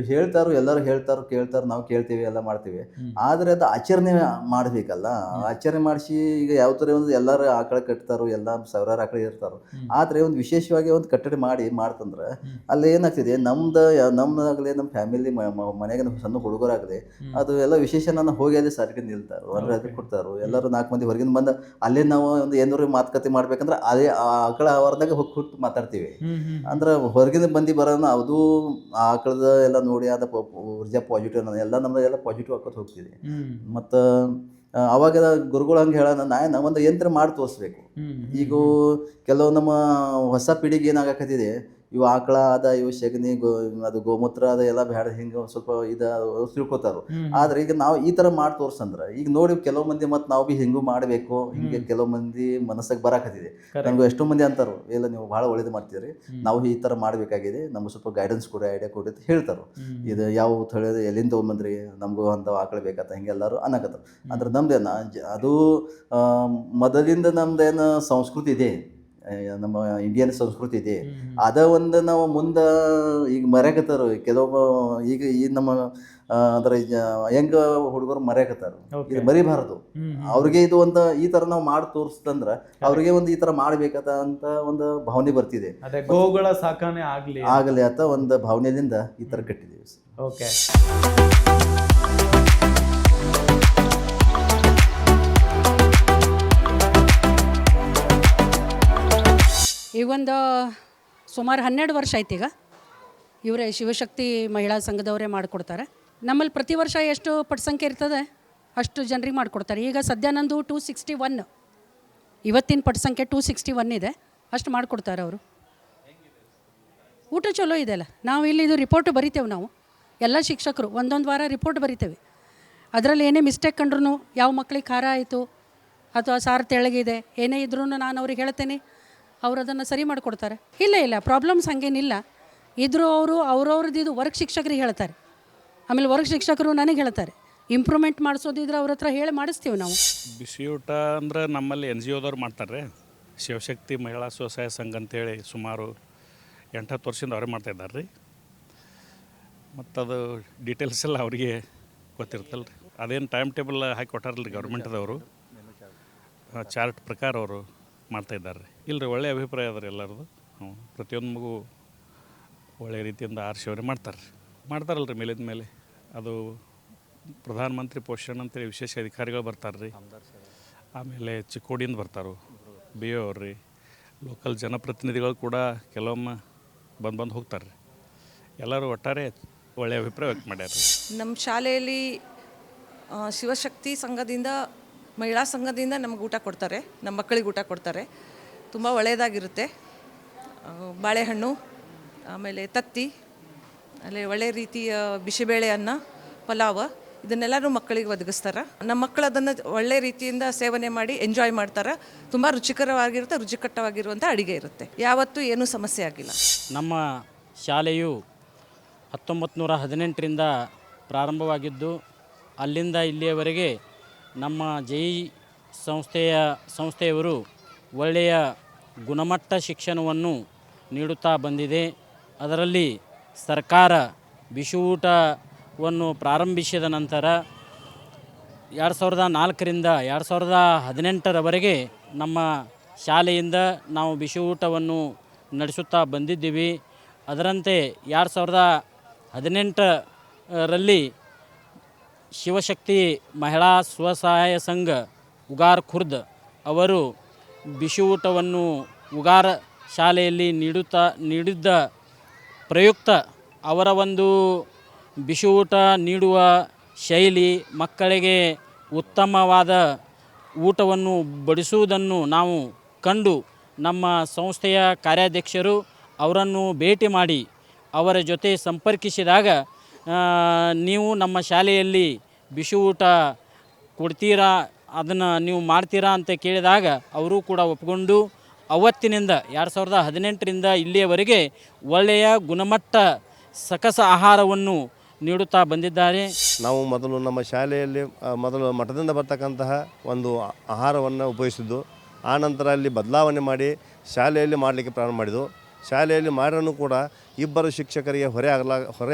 ಹೇಳ್ತಾರೋ ಎಲ್ಲರೂ ಹೇಳ್ತಾರೋ ಕೇಳ್ತಾರೋ, ನಾವು ಕೇಳ್ತೀವಿ ಎಲ್ಲ ಮಾಡ್ತೀವಿ. ಆದರೆ ಅದು ಆಚರಣೆ ಮಾಡಬೇಕಲ್ಲ. ಆಚರಣೆ ಮಾಡಿಸಿ ಈಗ ಯಾವ ಥರ ಒಂದು ಎಲ್ಲರೂ ಆಕಳ ಕಟ್ತಾರೋ, ಎಲ್ಲ ಸಾವಿರಾರು ಆಕಳ ಇರ್ತಾರೋ. ಆದರೆ ಒಂದು ವಿಶೇಷವಾಗಿ ಒಂದು ಕಟ್ಟಡ ಮಾಡ್ತಂದ್ರೆ ಅಲ್ಲಿ ಏನಾಗ್ತಿದೆ, ನಮ್ಮದಾಗಲಿ ನಮ್ಮ ಫ್ಯಾಮಿಲಿ ಮನೆಗೆ ಸಣ್ಣ ಹುಡುಗರಾಗಲಿ ಅದು ಎಲ್ಲ ವಿಶೇಷ ನಾನು ಹೋಗಿ ಅಲ್ಲಿ ಸರ್ಗೆ ನಿಲ್ತಾರೋ ಅಂದ್ರೆ ಅದು ಕೊಡ್ತಾರೋ. ಎಲ್ಲರೂ 4 ಮಂದಿ ಹೊರಗಿಂದ ಬಂದು ಅಲ್ಲೇ ನಾವು ಒಂದು ಏನಾರು ಮಾತುಕತೆ ಮಾಡ್ಬೇಕಂದ್ರೆ ಅದೇ ಆಕಳ ಅವರದಾಗ ಹೋಗಿ ಮಾತಾಡ್ತೀವಿ. ಅಂದ್ರೆ ಹೊರಗಿಂದ ಬಂದು ಬರೋಣ ಅದು ಆಕಳದ ಎಲ್ಲ ನೋಡಿ ಅದ ಊರ್ಜಾ ಪಾಸಿಟಿವ್ ಎಲ್ಲ ನಮ್ದು ಎಲ್ಲ ಪಾಸಿಟಿವ್ ಹಾಕೋದು ಹೋಗ್ತಿದೆ. ಮತ್ತು ಅವಾಗ ಗುರುಗಳು ಹಂಗೆ ಹೇಳೋಣ, ಒಂದು ಯಂತ್ರ ಮಾಡಿ ತೋರಿಸ್ಬೇಕು. ಈಗ ಕೆಲವು ನಮ್ಮ ಹೊಸ ಪೀಳಿಗೆ ಏನಾಗಕತ್ತಿದೆ, ಇವು ಆಕಳ ಇವು ಸೆಗಣಿ ಅದು ಗೋಮೂತ್ರ ಎಲ್ಲ ಬೇಡ ಹಿಂಗೆ ಸ್ವಲ್ಪ ತಿಳ್ಕೊತಾರು. ಆದ್ರೆ ಈಗ ನಾವು ಈ ಥರ ಮಾಡಿ ತೋರ್ಸಂದ್ರೆ ಈಗ ನೋಡಿ ಕೆಲವು ಮಂದಿ ಮತ್ತು ನಾವು ಭೀ ಹಿಂಗೂ ಮಾಡಬೇಕು, ಹಿಂಗೆ ಕೆಲವು ಮಂದಿ ಮನಸ್ಸಾಗ ಬರಾಕತ್ತಿದೆ. ನಮ್ಗೆ ಎಷ್ಟೋ ಮಂದಿ ಅಂತಾರು, ಇಲ್ಲ ನೀವು ಭಾಳ ಒಳ್ಳೇದು ಮಾಡ್ತೀರಿ, ನಾವು ಈ ಥರ ಮಾಡಬೇಕಾಗಿದೆ, ನಮ್ಗೆ ಸ್ವಲ್ಪ ಗೈಡೆನ್ಸ್ ಕೊಡಿ, ಐಡಿಯಾ ಕೊಡಿ ಅಂತ ಹೇಳ್ತಾರೆ. ಇದು ಯಾವ ಹೇಳಿದ್ರೆ ಎಲ್ಲಿಂದ ತೊಗೊಂಬಂದ್ರಿ, ನಮಗೂ ಅಂತ ಆಕಳ ಬೇಕಂತ ಹಿಂಗೆಲ್ಲರೂ ಅನ್ನಕತ್ತಾರ. ಅಂದ್ರೆ ನಮ್ದೇನ ಅದು ಮೊದಲಿಂದ ನಮ್ದೇನು ಸಂಸ್ಕೃತಿ ಇದೆ, ನಮ್ಮ ಇಂಡಿಯನ್ ಸಂಸ್ಕೃತಿ ಇದೆ. ಅದ ಒಂದು ನಾವು ಮುಂದೆ ಈಗ ಮರ್ಯಾಕತ್ತಾರ ಕೆಲವೊಬ್ಬ. ಈಗ ಈ ನಮ್ಮ ಅಂದ್ರೆ ಹೆಂಗ ಹುಡುಗರು ಮರ್ಯಾಕತ್ತಾರ, ಇದು ಮರಿಬಾರದು. ಅವ್ರಿಗೆ ಇದು ಒಂದು ಈ ತರ ನಾವು ಮಾಡಿ ತೋರಿಸ್ತಂದ್ರ ಅವ್ರಿಗೆ ಒಂದು ಈ ತರ ಮಾಡ್ಬೇಕಂತ ಅಂತ ಒಂದು ಭಾವನೆ ಬರ್ತಿದೆ. ಗೋಗಳ ಸಾಕಣೆ ಆಗಲಿ ಅಂತ ಒಂದು ಭಾವನೆಯಿಂದ ಈ ತರ ಕಟ್ಟಿದ್ದೀವಿ. ಓಕೆ. ಈಗೊಂದು ಸುಮಾರು 12 ವರ್ಷ ಆಯ್ತು. ಈಗ ಇವರೇ ಶಿವಶಕ್ತಿ ಮಹಿಳಾ ಸಂಘದವರೇ ಮಾಡಿಕೊಡ್ತಾರೆ. ನಮ್ಮಲ್ಲಿ ಪ್ರತಿ ವರ್ಷ ಎಷ್ಟು ಪಟ್ಟು ಸಂಖ್ಯೆ ಇರ್ತದೆ ಅಷ್ಟು ಜನರಿಗೆ ಮಾಡಿಕೊಡ್ತಾರೆ. ಈಗ ಸದ್ಯ ನಂದು 261, ಇವತ್ತಿನ ಪಟ್ಟು ಸಂಖ್ಯೆ 261 ಇದೆ. ಅಷ್ಟು ಮಾಡಿಕೊಡ್ತಾರೆ ಅವರು. ಊಟ ಚಲೋ ಇದೆ ಅಲ್ಲ. ನಾವು ಇಲ್ಲಿ ಇದು ರಿಪೋರ್ಟ್ ಬರಿತೇವೆ, ನಾವು ಎಲ್ಲ ಶಿಕ್ಷಕರು ಒಂದೊಂದು ವಾರ ರಿಪೋರ್ಟ್ ಬರಿತೇವೆ. ಅದರಲ್ಲಿ ಏನೇ ಮಿಸ್ಟೇಕ್ ಕಂಡ್ರೂ, ಯಾವ ಮಕ್ಕಳಿಗೆ ಖಾರ ಆಯಿತು ಅಥವಾ ಸಾರು ತೆಳಗಿದೆ ಏನೇ ಇದ್ರೂ ನಾನು ಅವ್ರಿಗೆ ಹೇಳ್ತೇನೆ, ಅವರು ಅದನ್ನು ಸರಿ ಮಾಡಿಕೊಡ್ತಾರೆ. ಇಲ್ಲ ಪ್ರಾಬ್ಲಮ್ಸ್ ಹಾಗೇನಿಲ್ಲ. ಇದ್ರೂ ಅವ್ರವ್ರದ್ದು ಇದು ವರ್ಕ್ ಶಿಕ್ಷಕರಿಗೆ ಹೇಳ್ತಾರೆ, ಆಮೇಲೆ ವರ್ಕ್ ಶಿಕ್ಷಕರು ನನಗೆ ಹೇಳ್ತಾರೆ. ಇಂಪ್ರೂವ್ಮೆಂಟ್ ಮಾಡಿಸೋದಿದ್ರೆ ಅವ್ರ ಹತ್ರ ಹೇಳಿ ಮಾಡಿಸ್ತೀವಿ ನಾವು. ಬಿಸಿ ಊಟ ಅಂದ್ರೆ ನಮ್ಮಲ್ಲಿ NGOದವ್ರು ಮಾಡ್ತಾರೆ. ಶಿವಶಕ್ತಿ ಮಹಿಳಾ ಸ್ವಸಹಾಯ ಸಂಘ ಅಂತೇಳಿ ಸುಮಾರು 8-10 ವರ್ಷದಿಂದ ಅವರೇ ಮಾಡ್ತಾಯಿದ್ದಾರೆ ರೀ. ಮತ್ತು ಅದು ಡೀಟೇಲ್ಸ್ ಎಲ್ಲ ಅವರಿಗೆ ಗೊತ್ತಿರ್ತಲ್ಲ ರೀ. ಅದೇನು ಟೈಮ್ ಟೇಬಲ್ ಹಾಕಿ ಕೊಟ್ಟಾರಲ್ಲ ಗೌರ್ಮೆಂಟ್ದವರು, ಚಾರ್ಟ್ ಪ್ರಕಾರ ಅವರು ಮಾಡ್ತಾಯಿದ್ದಾರೆ ರೀ. ಇಲ್ಲ ರೀ, ಒಳ್ಳೆಯ ಅಭಿಪ್ರಾಯ ಅದ ರೀ ಎಲ್ಲರದು. ಪ್ರತಿಯೊಂದು ಮಗು ಒಳ್ಳೆಯ ರೀತಿಯಿಂದ ಆರಿಸಿ ಮಾಡ್ತಾರಲ್ಲ ರೀ ಮೇಲಿದ ಮೇಲೆ ಅದು ಪ್ರಧಾನಮಂತ್ರಿ ಪೋಷಣ್ ಅಂತೇಳಿ ವಿಶೇಷ ಅಧಿಕಾರಿಗಳು ಬರ್ತಾರೆ ರೀ. ಆಮೇಲೆ ಚಿಕ್ಕೋಡಿಯಿಂದ ಬರ್ತಾರೆ, ಬಿ ಒ ಅವ್ರು ರೀ, ಲೋಕಲ್ ಜನಪ್ರತಿನಿಧಿಗಳು ಕೂಡ ಕೆಲವೊಮ್ಮೆ ಬಂದು ಹೋಗ್ತಾರೆ ರೀ. ಎಲ್ಲರೂ ಒಟ್ಟಾರೆ ಒಳ್ಳೆಯ ಅಭಿಪ್ರಾಯ ವ್ಯಕ್ತ ಮಾಡ್ಯಾರ. ನಮ್ಮ ಶಾಲೆಯಲ್ಲಿ ಶಿವಶಕ್ತಿ ಸಂಘದಿಂದ, ಮಹಿಳಾ ಸಂಘದಿಂದ ನಮ್ಗೆ ಊಟ ಕೊಡ್ತಾರೆ, ನಮ್ಮ ಮಕ್ಕಳಿಗೆ ಊಟ ಕೊಡ್ತಾರೆ. ತುಂಬ ಒಳ್ಳೆಯದಾಗಿರುತ್ತೆ. ಬಾಳೆಹಣ್ಣು, ಆಮೇಲೆ ತತ್ತಿ, ಆಮೇಲೆ ಒಳ್ಳೆಯ ರೀತಿಯ ಬಿಸಿಬೇಳೆ ಅನ್ನ, ಪಲಾವ್, ಇದನ್ನೆಲ್ಲರೂ ಮಕ್ಕಳಿಗೆ ಒದಗಿಸ್ತಾರೆ. ನಮ್ಮ ಮಕ್ಕಳು ಅದನ್ನು ಒಳ್ಳೆ ರೀತಿಯಿಂದ ಸೇವನೆ ಮಾಡಿ ಎಂಜಾಯ್ ಮಾಡ್ತಾರೆ. ತುಂಬ ರುಚಿಕರವಾಗಿರುತ್ತೆ, ರುಚಿಕಟ್ಟವಾಗಿರುವಂಥ ಅಡುಗೆ ಇರುತ್ತೆ. ಯಾವತ್ತೂ ಏನೂ ಸಮಸ್ಯೆ ಆಗಿಲ್ಲ. ನಮ್ಮ ಶಾಲೆಯು 1918ರಿಂದ ಪ್ರಾರಂಭವಾಗಿದ್ದು ಅಲ್ಲಿಂದ ಇಲ್ಲಿಯವರೆಗೆ ನಮ್ಮ ಜೈ ಸಂಸ್ಥೆಯವರು ಒಳ್ಳೆಯ ಗುಣಮಟ್ಟ ಶಿಕ್ಷಣವನ್ನು ನೀಡುತ್ತಾ ಬಂದಿದೆ. ಅದರಲ್ಲಿ ಸರ್ಕಾರ ಬಿಸಿ ಊಟವನ್ನು ಪ್ರಾರಂಭಿಸಿದ ನಂತರ 2004ರಿಂದ 2018ರವರೆಗೆ ನಮ್ಮ ಶಾಲೆಯಿಂದ ನಾವು ಬಿಸಿ ಊಟವನ್ನು ನಡೆಸುತ್ತಾ ಬಂದಿದ್ದೀವಿ. ಅದರಂತೆ 2018ರಲ್ಲಿ ಶಿವಶಕ್ತಿ ಮಹಿಳಾ ಸ್ವಸಹಾಯ ಸಂಘ ಉಗಾರ್ ಖುರ್ದ್ ಅವರು ಬಿಸಿ ಊಟವನ್ನು ಉಗಾರ ಶಾಲೆಯಲ್ಲಿ ನೀಡಿದ್ದ ಪ್ರಯುಕ್ತ ಅವರ ಒಂದು ಬಿಸಿ ಊಟ ನೀಡುವ ಶೈಲಿ, ಮಕ್ಕಳಿಗೆ ಉತ್ತಮವಾದ ಊಟವನ್ನು ಬಡಿಸುವುದನ್ನು ನಾವು ಕಂಡು ನಮ್ಮ ಸಂಸ್ಥೆಯ ಕಾರ್ಯಾಧ್ಯಕ್ಷರು ಅವರನ್ನು ಭೇಟಿ ಮಾಡಿ ಅವರ ಜೊತೆ ಸಂಪರ್ಕಿಸಿದಾಗ ನೀವು ನಮ್ಮ ಶಾಲೆಯಲ್ಲಿ ಬಿಸಿ ಊಟ ಕೊಡ್ತೀರಾ, ಅದನ್ನು ನೀವು ಮಾಡ್ತೀರಾ ಅಂತ ಕೇಳಿದಾಗ ಅವರು ಕೂಡ ಒಪ್ಪಿಕೊಂಡು ಅವತ್ತಿನಿಂದ 2018ರಿಂದ ಇಲ್ಲಿಯವರೆಗೆ ಒಳ್ಳೆಯ ಗುಣಮಟ್ಟ ಸಕಸ ಆಹಾರವನ್ನು ನೀಡುತ್ತಾ ಬಂದಿದ್ದಾರೆ. ನಾವು ಮೊದಲು ನಮ್ಮ ಶಾಲೆಯಲ್ಲಿ ಮೊದಲು ಮಠದಿಂದ ಬರ್ತಕ್ಕಂತಹ ಒಂದು ಆಹಾರವನ್ನು ಉಪಯೋಗಿಸಿದ್ದು, ಆನಂತರ ಅಲ್ಲಿ ಬದಲಾವಣೆ ಮಾಡಿ ಶಾಲೆಯಲ್ಲಿ ಮಾಡಲಿಕ್ಕೆ ಪ್ರಾರಂಭ ಮಾಡಿದ್ದು. ಶಾಲೆಯಲ್ಲಿ ಮಾಡಿರೂ ಕೂಡ ಇಬ್ಬರು ಶಿಕ್ಷಕರಿಗೆ ಹೊರೆ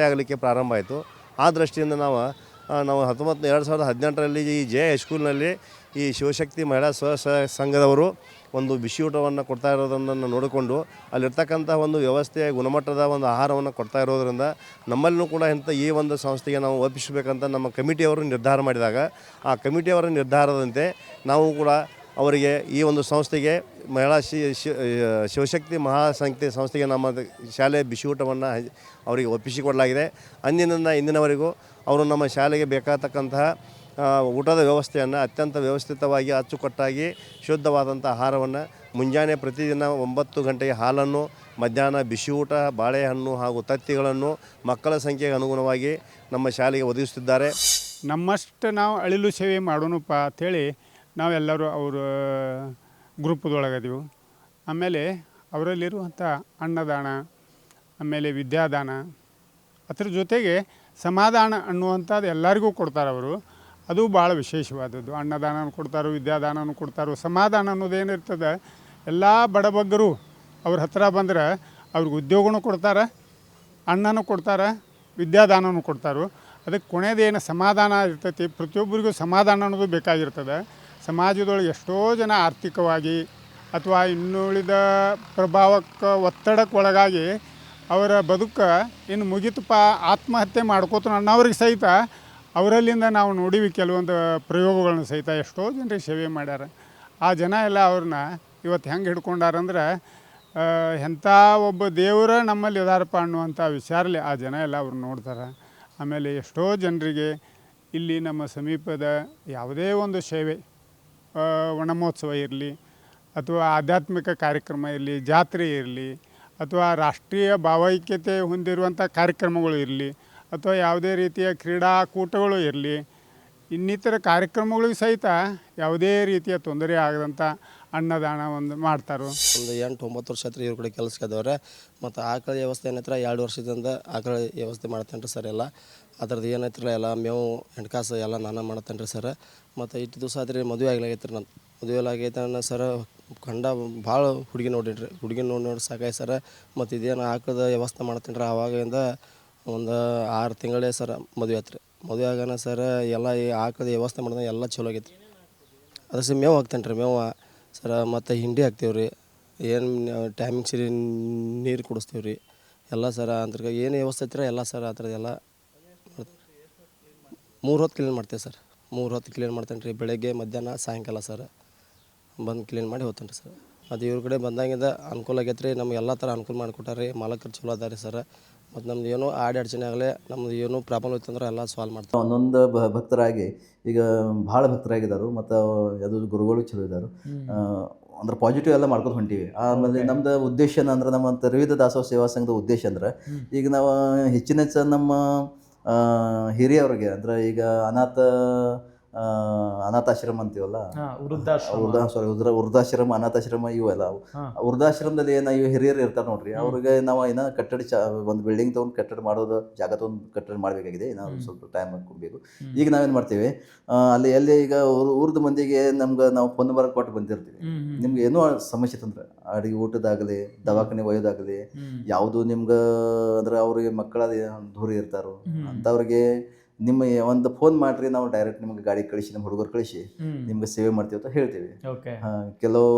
ಆಗಲಿಕ್ಕೆ ಪ್ರಾರಂಭ ಆಯಿತು. ಆ ದೃಷ್ಟಿಯಿಂದ ನಾವು 2018ರಲ್ಲಿ ಈ ಜೆ ಹೈಸ್ಕೂಲ್ನಲ್ಲಿ ಈ ಶಿವಶಕ್ತಿ ಮಹಿಳಾ ಸ್ವಸಹಾಯ ಸಂಘದವರು ಒಂದು ಬಿಸಿ ಊಟವನ್ನು ಕೊಡ್ತಾ ಇರೋದನ್ನು ನೋಡಿಕೊಂಡು ಅಲ್ಲಿರ್ತಕ್ಕಂಥ ಒಂದು ವ್ಯವಸ್ಥೆಯ ಗುಣಮಟ್ಟದ ಒಂದು ಆಹಾರವನ್ನು ಕೊಡ್ತಾ ಇರೋದರಿಂದ ನಮ್ಮಲ್ಲೂ ಕೂಡ ಈ ಒಂದು ಸಂಸ್ಥೆಗೆ ನಾವು ಒಪ್ಪಿಸಬೇಕಂತ ನಮ್ಮ ಕಮಿಟಿಯವರು ನಿರ್ಧಾರ ಮಾಡಿದಾಗ, ಆ ಕಮಿಟಿಯವರ ನಿರ್ಧಾರದಂತೆ ನಾವು ಕೂಡ ಅವರಿಗೆ ಈ ಒಂದು ಸಂಸ್ಥೆಗೆ ಮಹಿಳಾ ಶಿವಶಕ್ತಿ ಸಂಸ್ಥೆಗೆ ನಮ್ಮ ಶಾಲೆಯ ಬಿಸಿ ಊಟವನ್ನು ಅವರಿಗೆ ಒಪ್ಪಿಸಿಕೊಡಲಾಗಿದೆ. ಅಂದಿನಿಂದ ಇಂದಿನವರೆಗೂ ಅವರು ನಮ್ಮ ಶಾಲೆಗೆ ಬೇಕಾಗತಕ್ಕಂತಹ ಊಟದ ವ್ಯವಸ್ಥೆಯನ್ನು ಅತ್ಯಂತ ವ್ಯವಸ್ಥಿತವಾಗಿ ಅಚ್ಚುಕಟ್ಟಾಗಿ ಶುದ್ಧವಾದಂಥ ಆಹಾರವನ್ನು ಮುಂಜಾನೆ ಪ್ರತಿದಿನ 9 ಗಂಟೆಗೆ ಹಾಲನ್ನು, ಮಧ್ಯಾಹ್ನ ಬಿಸಿ ಊಟ, ಬಾಳೆಹಣ್ಣು ಹಾಗೂ ತತ್ತಿಗಳನ್ನು ಮಕ್ಕಳ ಸಂಖ್ಯೆಗೆ ಅನುಗುಣವಾಗಿ ನಮ್ಮ ಶಾಲೆಗೆ ಒದಗಿಸುತ್ತಿದ್ದಾರೆ. ನಮ್ಮಷ್ಟು ನಾವು ಅಳಿಲು ಸೇವೆ ಮಾಡೋಣಪ್ಪ ಅಂಥೇಳಿ ನಾವೆಲ್ಲರೂ ಅವರ ಗ್ರೂಪ್ದೊಳಗದೀವಿ. ಆಮೇಲೆ ಅವರಲ್ಲಿರುವಂಥ ಅನ್ನದಾನ, ಆಮೇಲೆ ವಿದ್ಯಾದಾನ, ಅದ್ರ ಜೊತೆಗೆ ಸಮಾಧಾನ ಅನ್ನುವಂಥದ್ದು ಎಲ್ಲರಿಗೂ ಕೊಡ್ತಾರೆ ಅವರು. ಅದು ಭಾಳ ವಿಶೇಷವಾದದ್ದು. ಅನ್ನದಾನ ಕೊಡ್ತಾರೆ, ವಿದ್ಯಾದಾನನೂ ಕೊಡ್ತಾರೆ. ಸಮಾಧಾನ ಅನ್ನೋದೇನಿರ್ತದೆ, ಎಲ್ಲ ಬಡಬಗ್ಗರು ಅವ್ರ ಹತ್ರ ಬಂದ್ರೆ ಅವ್ರಿಗೆ ಉದ್ಯೋಗನೂ ಕೊಡ್ತಾರೆ, ಅನ್ನನೂ ಕೊಡ್ತಾರೆ, ವಿದ್ಯಾದಾನನೂ ಕೊಡ್ತಾರೆ. ಅದಕ್ಕೆ ಕೊನೆಯದೇನು ಸಮಾಧಾನ ಇರ್ತೈತಿ. ಪ್ರತಿಯೊಬ್ಬರಿಗೂ ಸಮಾಧಾನ ಅನ್ನೋದು ಬೇಕಾಗಿರ್ತದೆ. ಸಮಾಜದೊಳಗೆ ಎಷ್ಟೋ ಜನ ಆರ್ಥಿಕವಾಗಿ ಅಥವಾ ಇನ್ನುಳಿದ ಪ್ರಭಾವಕ್ಕೆ ಒತ್ತಡಕ್ಕೆ ಒಳಗಾಗಿ ಅವರ ಬದುಕು ಇನ್ನು ಮುಗಿತಪ್ಪ ಆತ್ಮಹತ್ಯೆ ಮಾಡ್ಕೋತ ಅನ್ನೋರಿಗೆ ಸಹಿತ ಅವರಲ್ಲಿಂದ ನಾವು ನೋಡೀವಿ ಕೆಲವೊಂದು ಪ್ರಯೋಗಗಳನ್ನ ಸಹಿತ ಎಷ್ಟೋ ಜನರಿಗೆ ಸೇವೆ ಮಾಡ್ಯಾರ. ಆ ಜನ ಎಲ್ಲ ಅವ್ರನ್ನ ಇವತ್ತು ಹೆಂಗೆ ಹಿಡ್ಕೊಂಡಾರಂದ್ರೆ ಎಂಥ ಒಬ್ಬ ದೇವರ ನಮ್ಮಲ್ಲಿ ಇದಾರಪ್ಪ ಅನ್ನುವಂಥ ವಿಚಾರಲಿ ಆ ಜನ ಎಲ್ಲ ಅವ್ರು ನೋಡ್ತಾರೆ. ಆಮೇಲೆ ಎಷ್ಟೋ ಜನರಿಗೆ ಇಲ್ಲಿ ನಮ್ಮ ಸಮೀಪದ ಯಾವುದೇ ಒಂದು ಸೇವೆ, ವನಮಹೋತ್ಸವ ಇರಲಿ ಅಥವಾ ಆಧ್ಯಾತ್ಮಿಕ ಕಾರ್ಯಕ್ರಮ ಇರಲಿ, ಜಾತ್ರೆ ಇರಲಿ ಅಥವಾ ರಾಷ್ಟ್ರೀಯ ಭಾವೈಕ್ಯತೆ ಹೊಂದಿರುವಂಥ ಕಾರ್ಯಕ್ರಮಗಳು ಇರಲಿ ಅಥವಾ ಯಾವುದೇ ರೀತಿಯ ಕ್ರೀಡಾಕೂಟಗಳು ಇರಲಿ, ಇನ್ನಿತರ ಕಾರ್ಯಕ್ರಮಗಳಿಗೆ ಸಹಿತ ಯಾವುದೇ ರೀತಿಯ ತೊಂದರೆ ಆಗದಂಥ ಅನ್ನದಾನ ಒಂದು ಮಾಡ್ತಾರೆ. ಒಂದು 8-9 ವರ್ಷ ಆಯ್ತು ಇವ್ರ ಕಡೆ ಕೆಲಸಕ್ಕೆ ಅದವ್ರೆ. ಮತ್ತು ಆಕಳ ವ್ಯವಸ್ಥೆ ಏನೈತ್ರ 2 ವರ್ಷದಿಂದ ಆಕಳ ವ್ಯವಸ್ಥೆ ಮಾಡ್ತೇನೆ ರೀ ಸರ್. ಎಲ್ಲ ಅದ್ರದ್ದು ಏನೈತ್ರಲ್ಲ ಎಲ್ಲ ಮೇವು ಹೆಣ್ಕಾಸು ಎಲ್ಲ ನಾನು ಮಾಡ್ತೇನೆ ರೀ ಸರ್. ಮತ್ತು ಇಷ್ಟು ದಿವಸ ಆದ್ರಿ ಮದುವೆ ಆಗ್ಲಾಗೈತೆ ರೀ. ನಾನು ಮದುವೆ ಆಗೈತೆ ಅನ್ನ ಸರ್ ಕಂಡ ಭಾಳ ಹುಡುಗಿ ನೋಡಿರಿ. ಹುಡುಗಿ ನೋಡಿ ಸಾಕಾಯ್ತು ಸರ್. ಮತ್ತು ಇದೇನು ಆಕಳದ ವ್ಯವಸ್ಥೆ ಮಾಡ್ತೇನೆ ರೀ. ಆವಾಗಿಂದ ಒಂದು 6 ತಿಂಗಳೇ ಸರ್ ಮದುವೆ ಆಯ್ತು ರೀ. ಮದುವೆ ಆಗೋಣ ಸರ್ ಎಲ್ಲ ಈ ಆಕಳದ ವ್ಯವಸ್ಥೆ ಮಾಡಿದ್ರೆ ಎಲ್ಲ ಚಲೋ ಆಗೈತೆ ರೀ. ಅದಕ್ಕೆ ಮೇವು ಹಾಕ್ತೇನೆ ರೀ, ಮೇವು ಸರ. ಮತ್ತು ಹಿಂಡಿ ಹಾಕ್ತೇವೆ ರೀ, ಏನು ಟೈಮಿಂಗ್ ಸರಿ ನೀರು ಕುಡಿಸ್ತೀವಿ ರೀ ಎಲ್ಲ ಸರ ಅಂತ ಏನು ವ್ಯವಸ್ಥೆ ಐತ್ರ ಎಲ್ಲ ಸರ್ ಆ ಥರದ್ದೆಲ್ಲ 3 ಹೊತ್ತು ಕ್ಲೀನ್ ಮಾಡ್ತೇವೆ ಸರ್. 3 ಹೊತ್ತು ಕ್ಲೀನ್ ಮಾಡ್ತೇನೆ ರೀ, ಬೆಳಗ್ಗೆ ಮಧ್ಯಾಹ್ನ ಸಾಯಂಕಾಲ ಸರ್ ಬಂದು ಕ್ಲೀನ್ ಮಾಡಿ ಹೋಗ್ತೇನೆ ರೀ ಸರ್. ಅದು ಇವ್ರ ಕಡೆ ಬಂದಾಗಿಂದ ಅನುಕೂಲ ಆಗೈತೆ ರೀ, ನಮ್ಗೆ ಎಲ್ಲ ಥರ ಅನುಕೂಲ ಮಾಡಿಕೊಟ್ಟಾರೆ ರೀ, ಮಾಲಕರು ಚಲೋ ಅದಾರೆ ಸರ್. ಮತ್ತು ನಮ್ದು ಏನೋ ಅಡಚಣೆ ಆಗಲಿ ನಮ್ದು ಏನೂ ಪ್ರಾಬ್ಲಮ್ ಇತ್ತಂದ್ರೆ ಎಲ್ಲ ಸಾಲ್ವ್ ಮಾಡ್ತಾರೆ. ಒಂದೊಂದು ಭಕ್ತರಾಗಿ ಈಗ ಭಾಳ ಭಕ್ತರಾಗಿದ್ದಾರೆ ಮತ್ತು ಅದು ಗುರುಗಳು ಚಲೋ ಇದ್ದಾರೆ, ಅಂದ್ರೆ ಪಾಸಿಟಿವ್ ಎಲ್ಲ ಮಾಡ್ಕೊಂಡು ಹೊಂಟೀವಿ. ಆಮೇಲೆ ನಮ್ದು ಉದ್ದೇಶ ಅಂದ್ರೆ ನಮ್ಮ ತ್ರಿವಿಧ ದಾಸೋಹ ಸೇವಾ ಸಂಘದ ಉದ್ದೇಶ ಅಂದ್ರೆ ಈಗ ನಾವು ಹೆಚ್ಚಿನ ನಮ್ಮ ಹಿರಿಯವ್ರಿಗೆ ಅಂದ್ರೆ ಈಗ ಅನಾಥಾಶ್ರಮ ಅಂತೀವಲ್ಲ, ವೃದ್ಧಾಶ್ರಮ ಅನಾಥಾಶ್ರಮ ಇವೆಲ್ಲ ವೃದ್ಧಾಶ್ರಮದಲ್ಲಿ ಏನು ಇವು ಹಿರಿಯರು ಇರ್ತಾರೆ ನೋಡ್ರಿ, ಅವ್ರಿಗೆ ನಾವು ಏನೋ ಕಟ್ಟಡ ಒಂದು ಬಿಲ್ಡಿಂಗ್ ತೊಗೊಂಡು ಕಟ್ಟಡ ಮಾಡೋದು ಜಾಗ ತೊಗೊಂಡು ಕಟ್ಟಡ ಮಾಡಬೇಕಾಗಿದೆ, ನಾವು ಸ್ವಲ್ಪ ಟೈಮ್ ಕೊಡಬೇಕು. ಈಗ ನಾವೇನು ಮಾಡ್ತೀವಿ ಅಲ್ಲಿ ಎಲ್ಲಿ ಈಗ ಊರ್ದ ಮಂದಿಗೆ ನಮ್ಗೆ ನಾವು ಫೋನ್ ನಂಬರ್ ಕೊಟ್ಟು ಬಂದಿರ್ತೀವಿ, ನಿಮ್ಗೆ ಏನೋ ಸಮಸ್ಯೆ ತಂದ್ರೆ ಅಡಿಗೆ ಊಟದಾಗಲಿ ದವಾಖಾನೆ ಒಯ್ಯೋದಾಗಲಿ ಯಾವುದು ನಿಮ್ಗೆ ಅಂದ್ರೆ ಅವ್ರಿಗೆ ಮಕ್ಕಳ ದೂರ ಇರ್ತಾರೋ ಅಂಥವ್ರಿಗೆ ನಿಮ್ಮ ಒಂದು ಫೋನ್ ಮಾಡಿರಿ, ನಾವು ಡೈರೆಕ್ಟ್ ನಿಮ್ಗೆ ಗಾಡಿ ಕಳಿಸಿ ನಮ್ಮ ಹುಡುಗರು ಕಳಿಸಿ ನಿಮ್ಗೆ ಸೇವೆ ಮಾಡ್ತೀವಿ ಅಂತ ಹೇಳ್ತೀವಿ. ಕೆಲವು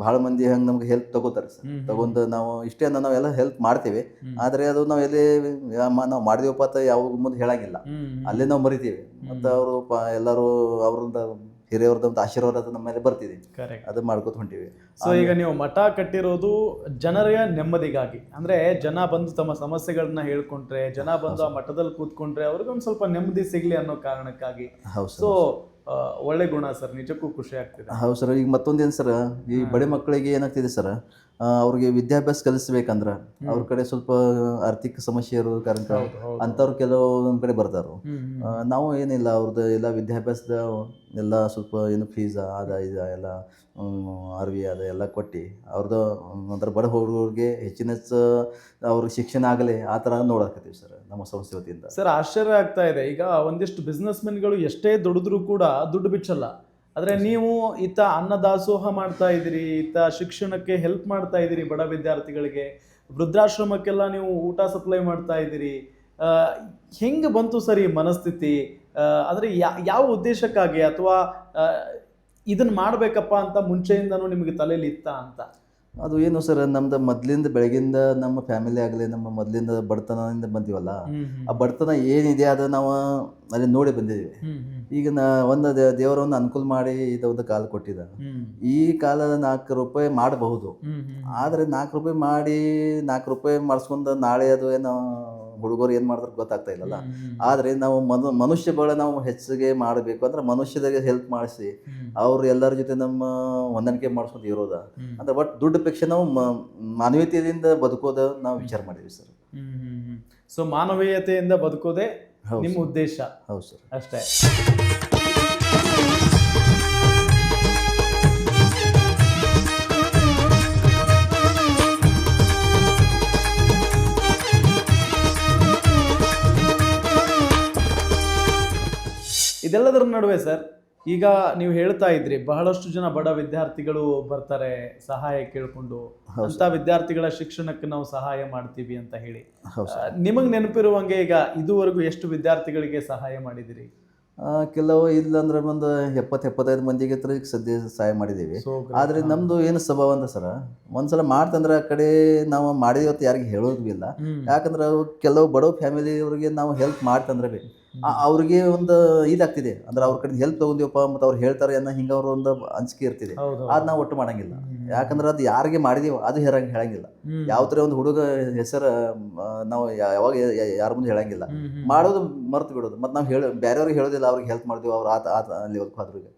ಭಾಳ ಮಂದಿ ಹಂಗೆ ನಮ್ಗೆ ಹೆಲ್ಪ್ ತಗೋತಾರೆ ಸರ್, ತಗೊಂಡು ನಾವು ಇಷ್ಟೇ ನಾವೆಲ್ಲ ಹೆಲ್ಪ್ ಮಾಡ್ತೀವಿ, ಆದರೆ ಅದು ನಾವು ಎಲ್ಲಿ ನಾವು ಮಾಡಿದೀವಪ್ಪ ಅಂತ ಯಾವ ಮುಂದೆ ಹೇಳಂಗಿಲ್ಲ, ಅಲ್ಲೇ ನಾವು ಮರಿತೀವಿ. ಮತ್ತು ಅವರು ಎಲ್ಲರೂ ಅವ್ರಿಂದ ಹಿರಿಯವ್ರದ್ದು ಆಶೀರ್ವಾದ ನಮ್ಮ ಮೇಲೆ ಬರ್ತಿದೆ, ಅದು ಮಾಡ್ಕೊತ ಹೊಂಟಿವಿ. ಸೊ ಈಗ ನೀವು ಮಠ ಕಟ್ಟಿರೋದು ಜನರ ನೆಮ್ಮದಿಗಾಗಿ, ಅಂದ್ರೆ ಜನ ಬಂದು ತಮ್ಮ ಸಮಸ್ಯೆಗಳನ್ನ ಹೇಳ್ಕೊಂಡ್ರೆ, ಜನ ಬಂದು ಆ ಮಠದಲ್ಲಿ ಕೂತ್ಕೊಂಡ್ರೆ ಅವ್ರಿಗೊಂದು ಸ್ವಲ್ಪ ನೆಮ್ಮದಿ ಸಿಗ್ಲಿ ಅನ್ನೋ ಕಾರಣಕ್ಕಾಗಿ. ಸೊ ಒಳ್ಳೆ ಗುಣ ಸರ್, ನಿಜಕ್ಕೂ ಖುಷಿ ಆಗ್ತಿದೆ. ಹೌದು ಸರ್. ಈಗ ಮತ್ತೊಂದೇನು ಸರ್, ಈ ಬಡ ಮಕ್ಕಳಿಗೆ ಏನಾಗ್ತಿದೆ ಸರ್, ಅವ್ರಿಗೆ ವಿದ್ಯಾಭ್ಯಾಸ ಕಲಿಸ್ಬೇಕಂದ್ರೆ ಅವ್ರ ಕಡೆ ಸ್ವಲ್ಪ ಆರ್ಥಿಕ ಸಮಸ್ಯೆ ಇರೋ ಕಾರಣ ಅಂಥವ್ರು ಕೆಲವು ನಮ್ಮ ಕಡೆ ಬರ್ತಾರೋ, ನಾವು ಏನಿಲ್ಲ ಅವ್ರದ್ದು ಎಲ್ಲ ವಿದ್ಯಾಭ್ಯಾಸದ ಎಲ್ಲ ಸ್ವಲ್ಪ ಏನು ಫೀಸ್ ಅದ ಎಲ್ಲ ಅರ್ವಿ ಅದ ಎಲ್ಲ ಕೊಟ್ಟು ಅವ್ರದ್ದು ಒಂಥರ ಬಡ ಹುಡುಗರಿಗೆ ಹೆಚ್ಚಿನ ಅವ್ರಿಗೆ ಶಿಕ್ಷಣ ಆಗಲಿ ಆ ಥರ ನೋಡಕತ್ತೀವಿ ಸರ್ ನಮ್ಮ ಸಂಸ್ಥೆ ವತಿಯಿಂದ. ಸರ್ ಆಶ್ಚರ್ಯ ಆಗ್ತಾ ಇದೆ, ಈಗ ಒಂದಿಷ್ಟು ಬಿಸ್ನೆಸ್ ಮೆನ್ಗಳು ಎಷ್ಟೇ ದುಡಿದ್ರೂ ಕೂಡ ದುಡ್ಡು ಬಿಚ್ಚಲ್ಲ, ಆದರೆ ನೀವು ಇತ್ತ ಅನ್ನದಾಸೋಹ ಮಾಡ್ತಾ ಇದ್ದೀರಿ, ಇತ್ತ ಶಿಕ್ಷಣಕ್ಕೆ ಹೆಲ್ಪ್ ಮಾಡ್ತಾ ಇದ್ದೀರಿ, ಬಡ ವಿದ್ಯಾರ್ಥಿಗಳಿಗೆ ವೃದ್ಧಾಶ್ರಮಕ್ಕೆಲ್ಲ ನೀವು ಊಟ ಸಪ್ಲೈ ಮಾಡ್ತಾ ಇದ್ದೀರಿ. ಹೆಂಗೆ ಬಂತು ಸರ್ ಈ ಮನಸ್ಥಿತಿ? ಅಂದರೆ ಯಾವ ಉದ್ದೇಶಕ್ಕಾಗಿ, ಅಥವಾ ಇದನ್ನು ಮಾಡಬೇಕಪ್ಪ ಅಂತ ಮುಂಚೆಯಿಂದನೂ ನಿಮಗೆ ತಲೆಯಲ್ಲಿ ಇತ್ತ ಅಂತ? ಅದು ಏನು ಸರ್, ನಮ್ದು ಮೊದಲಿಂದ ಬೆಳಗಿಂದ ನಮ್ಮ ಫ್ಯಾಮಿಲಿ ಆಗಲಿ ನಮ್ಮ ಮೊದಲಿಂದ ಬಡತನದಿಂದ ಬಂದೀವಲ್ಲ, ಆ ಬಡತನ ಏನಿದೆ ಅದು ನಾವು ಅಲ್ಲಿ ನೋಡಿ ಬಂದಿದ್ದೀವಿ. ಈಗ ಒಂದು ದೇವರನ್ನು ಅನುಕೂಲ ಮಾಡಿ ಇದೊಂದು ಕಾಲ ಕೊಟ್ಟಿದ್ದ, ಈ ಕಾಲ 4 ರೂಪಾಯಿ ಮಾಡಬಹುದು, ಆದರೆ 4 ರೂಪಾಯಿ ಮಾಡಿ 4 ರೂಪಾಯಿ ಮಾಡಿಸ್ಕೊಂಡು ನಾಳೆ ಅದು ಏನು ಹುಡುಗರು ಏನು ಮಾಡಿದ್ರೆ ಗೊತ್ತಾಗ್ತಾ ಇಲ್ಲಲ್ಲ. ಆದರೆ ನಾವು ಮನುಷ್ಯ ಬಳ ನಾವು ಹೆಚ್ಚಿಗೆ ಮಾಡಬೇಕು ಅಂದ್ರೆ ಮನುಷ್ಯರಿಗೆ ಹೆಲ್ಪ್ ಮಾಡಿಸಿ ಅವ್ರು ಎಲ್ಲರ ಜೊತೆ ನಮ್ಮ ಹೊಂದಾಣಿಕೆ ಮಾಡಿಸ್ಕೊಂಡು ಇರೋದ ಅಂದ್ರೆ ಬಟ್ ದುಡ್ಡು ಪೇಕ್ಷೆ ನಾವು ಮಾನವೀಯತೆಯಿಂದ ಬದುಕೋದು ನಾವು ವಿಚಾರ ಮಾಡಿದ್ವಿ ಸರ್. ಸೊ ಮಾನವೀಯತೆಯಿಂದ ಬದುಕೋದೇ ನಿಮ್ಮ ಉದ್ದೇಶ? ಹೌದು ಸರ್, ಅಷ್ಟೇ. ಇದೆಲ್ಲದರ ನಡುವೆ ಸರ್, ಈಗ ನೀವು ಹೇಳ್ತಾ ಇದ್ರಿ ಬಹಳಷ್ಟು ಜನ ಬಡ ವಿದ್ಯಾರ್ಥಿಗಳು ಬರ್ತಾರೆ ಸಹಾಯ ಕೇಳ್ಕೊಂಡು, ಅಂತ ವಿದ್ಯಾರ್ಥಿಗಳ ಶಿಕ್ಷಣಕ್ಕೆ ನಾವು ಸಹಾಯ ಮಾಡ್ತೀವಿ ಅಂತ ಹೇಳಿ. ನಿಮಗೆ ನೆನಪಿರುವಂಗೆ ಈಗ ಇದುವರೆಗೂ ಎಷ್ಟು ವಿದ್ಯಾರ್ಥಿಗಳಿಗೆ ಸಹಾಯ ಮಾಡಿದಿರಿ? ಕೆಲವು ಇಲ್ಲಂದ್ರೆ ಒಂದು 70-75 ಮಂದಿಗೆ ಹತ್ರ ಈಗ ಸದ್ಯ ಸಹಾಯ ಮಾಡಿದ್ದೀವಿ. ಆದರೆ ನಮ್ಮದು ಏನು ಸ್ವಭಾವ ಅಂತ ಸರ, ಒಂದ್ಸಲ ಮಾಡ್ತಂದ್ರೆ ಆ ಕಡೆ ನಾವು ಮಾಡಿದೀವತ್ತು ಯಾರಿಗೆ ಹೇಳೋದು ಇಲ್ಲ. ಯಾಕಂದ್ರೆ ಕೆಲವು ಬಡವ ಫ್ಯಾಮಿಲಿಯವ್ರಿಗೆ ನಾವು ಹೆಲ್ಪ್ ಮಾಡ್ತಂದ್ರೆ ಅವ್ರಿಗೆ ಒಂದು ಇದಾಗ್ತಿದೆ ಅಂದ್ರೆ ಅವ್ರ ಕಡೆ ಹೆಲ್ಪ್ ತೊಗೊಂಡಿವಪ್ಪ ಮತ್ತು ಅವ್ರು ಹೇಳ್ತಾರೆ ಅನ್ನೋ ಹಿಂಗೆ ಅವ್ರ ಒಂದು ಅಂಜಿಕೆ ಇರ್ತಿದೆ, ಅದು ನಾವು ಒಟ್ಟು ಮಾಡಂಗಿಲ್ಲ. ಯಾಕಂದ್ರೆ ಅದು ಯಾರಿಗೆ ಮಾಡಿದೀವೋ ಅದು ಹೇಳಂಗಿಲ್ಲ. ಯಾವ ಥರ ಒಂದು ಹುಡುಗ ಹೆಸರು ನಾವು ಯಾವಾಗ ಯಾರ ಮುಂದೆ ಹೇಳಂಗಿಲ್ಲ, ಮಾಡೋದು ಮರ್ತು ಬಿಡೋದು. ಮತ್ತು ನಾವು ಬೇರೆಯವ್ರಿಗೆ ಹೇಳೋದಿಲ್ಲ ಅವ್ರಿಗೆ ಹೆಲ್ಪ್ ಮಾಡಿದೀವಿ ಅವ್ರು ಅಲ್ಲಿ ಹೋದ್ರಿಗೆ.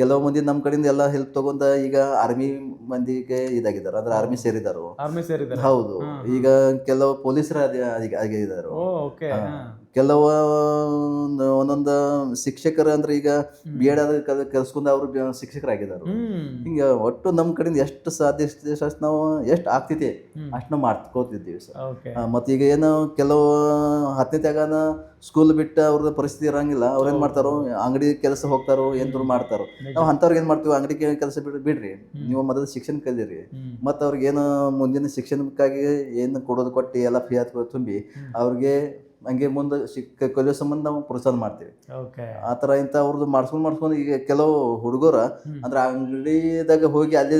ಕೆಲವು ಮಂದಿ ನಮ್ಮ ಕಡೆಯಿಂದ ಎಲ್ಲ ಹೆಲ್ಪ್ ತಗೊಂಡ ಈಗ ಆರ್ಮಿ ಮಂದಿಗೆ ಇದಾಗಿದ್ದಾರೆ, ಅಂದ್ರೆ ಆರ್ಮಿ ಸೇರಿದಾರು. ಹೌದು, ಈಗ ಕೆಲವು ಪೊಲೀಸರ ಆಗಿದ್ದಾರೆ, ಕೆಲವು ಒಂದೊಂದು ಶಿಕ್ಷಕರು ಅಂದ್ರೆ ಈಗ B.Ed ಕಲ್ಸ್ಕೊಂಡು ಅವರು ಶಿಕ್ಷಕರಾಗಿದ್ದಾರೆ. ಹಿಂಗೆ ಒಟ್ಟು ನಮ್ಮ ಕಡೆಯಿಂದ ಎಷ್ಟು ಸಾಧ್ಯ ಅಷ್ಟು ನಾವು ಎಷ್ಟು ಆಗ್ತೈತಿ ಅಷ್ಟು ನಾವು ಮಾಡ್ಕೋತಿದ್ದೀವಿ ಸರ್. ಮತ್ತು ಈಗ ಏನು ಕೆಲವು 10ನೇ ತನಕ ಸ್ಕೂಲ್ ಬಿಟ್ಟು ಅವ್ರದ್ದು ಪರಿಸ್ಥಿತಿ ಇರೋಂಗಿಲ್ಲ, ಅವ್ರು ಏನು ಮಾಡ್ತಾರೋ ಅಂಗಡಿ ಕೆಲಸ ಹೋಗ್ತಾರೋ ಏನಾದ್ರು ಮಾಡ್ತಾರೋ. ನಾವು ಅಂಥವ್ರಿಗೆ ಏನು ಮಾಡ್ತೀವಿ, ಅಂಗಡಿ ಕೆಲಸ ಬಿಡ್ರಿ, ನೀವು ಮೊದಲು ಶಿಕ್ಷಣ ಕಲಿಯಿರಿ, ಮತ್ತು ಅವ್ರಿಗೆ ಏನು ಮುಂದಿನ ಶಿಕ್ಷಣಕ್ಕಾಗಿ ಏನು ಕೊಡೋದು ಕೊಟ್ಟು ಎಲ್ಲ ಫೀ ತುಂಬಿ ಅವ್ರಿಗೆ ಹಂಗೆ ಮುಂದೆ ಕಲಿಯೋ ಸಂಬಂಧ ನಾವು ಪ್ರೋತ್ಸಾಹ ಮಾಡ್ತೀವಿ. ಓಕೆ. ಆ ಥರ ಇಂಥ ಅವ್ರದ್ದು ಮಾಡ್ಸ್ಕೊಂಡು ಈಗ ಕೆಲವು ಹುಡುಗರು ಅಂದ್ರೆ ಅಂಗಡಿದಾಗ ಹೋಗಿ ಅಲ್ಲಿ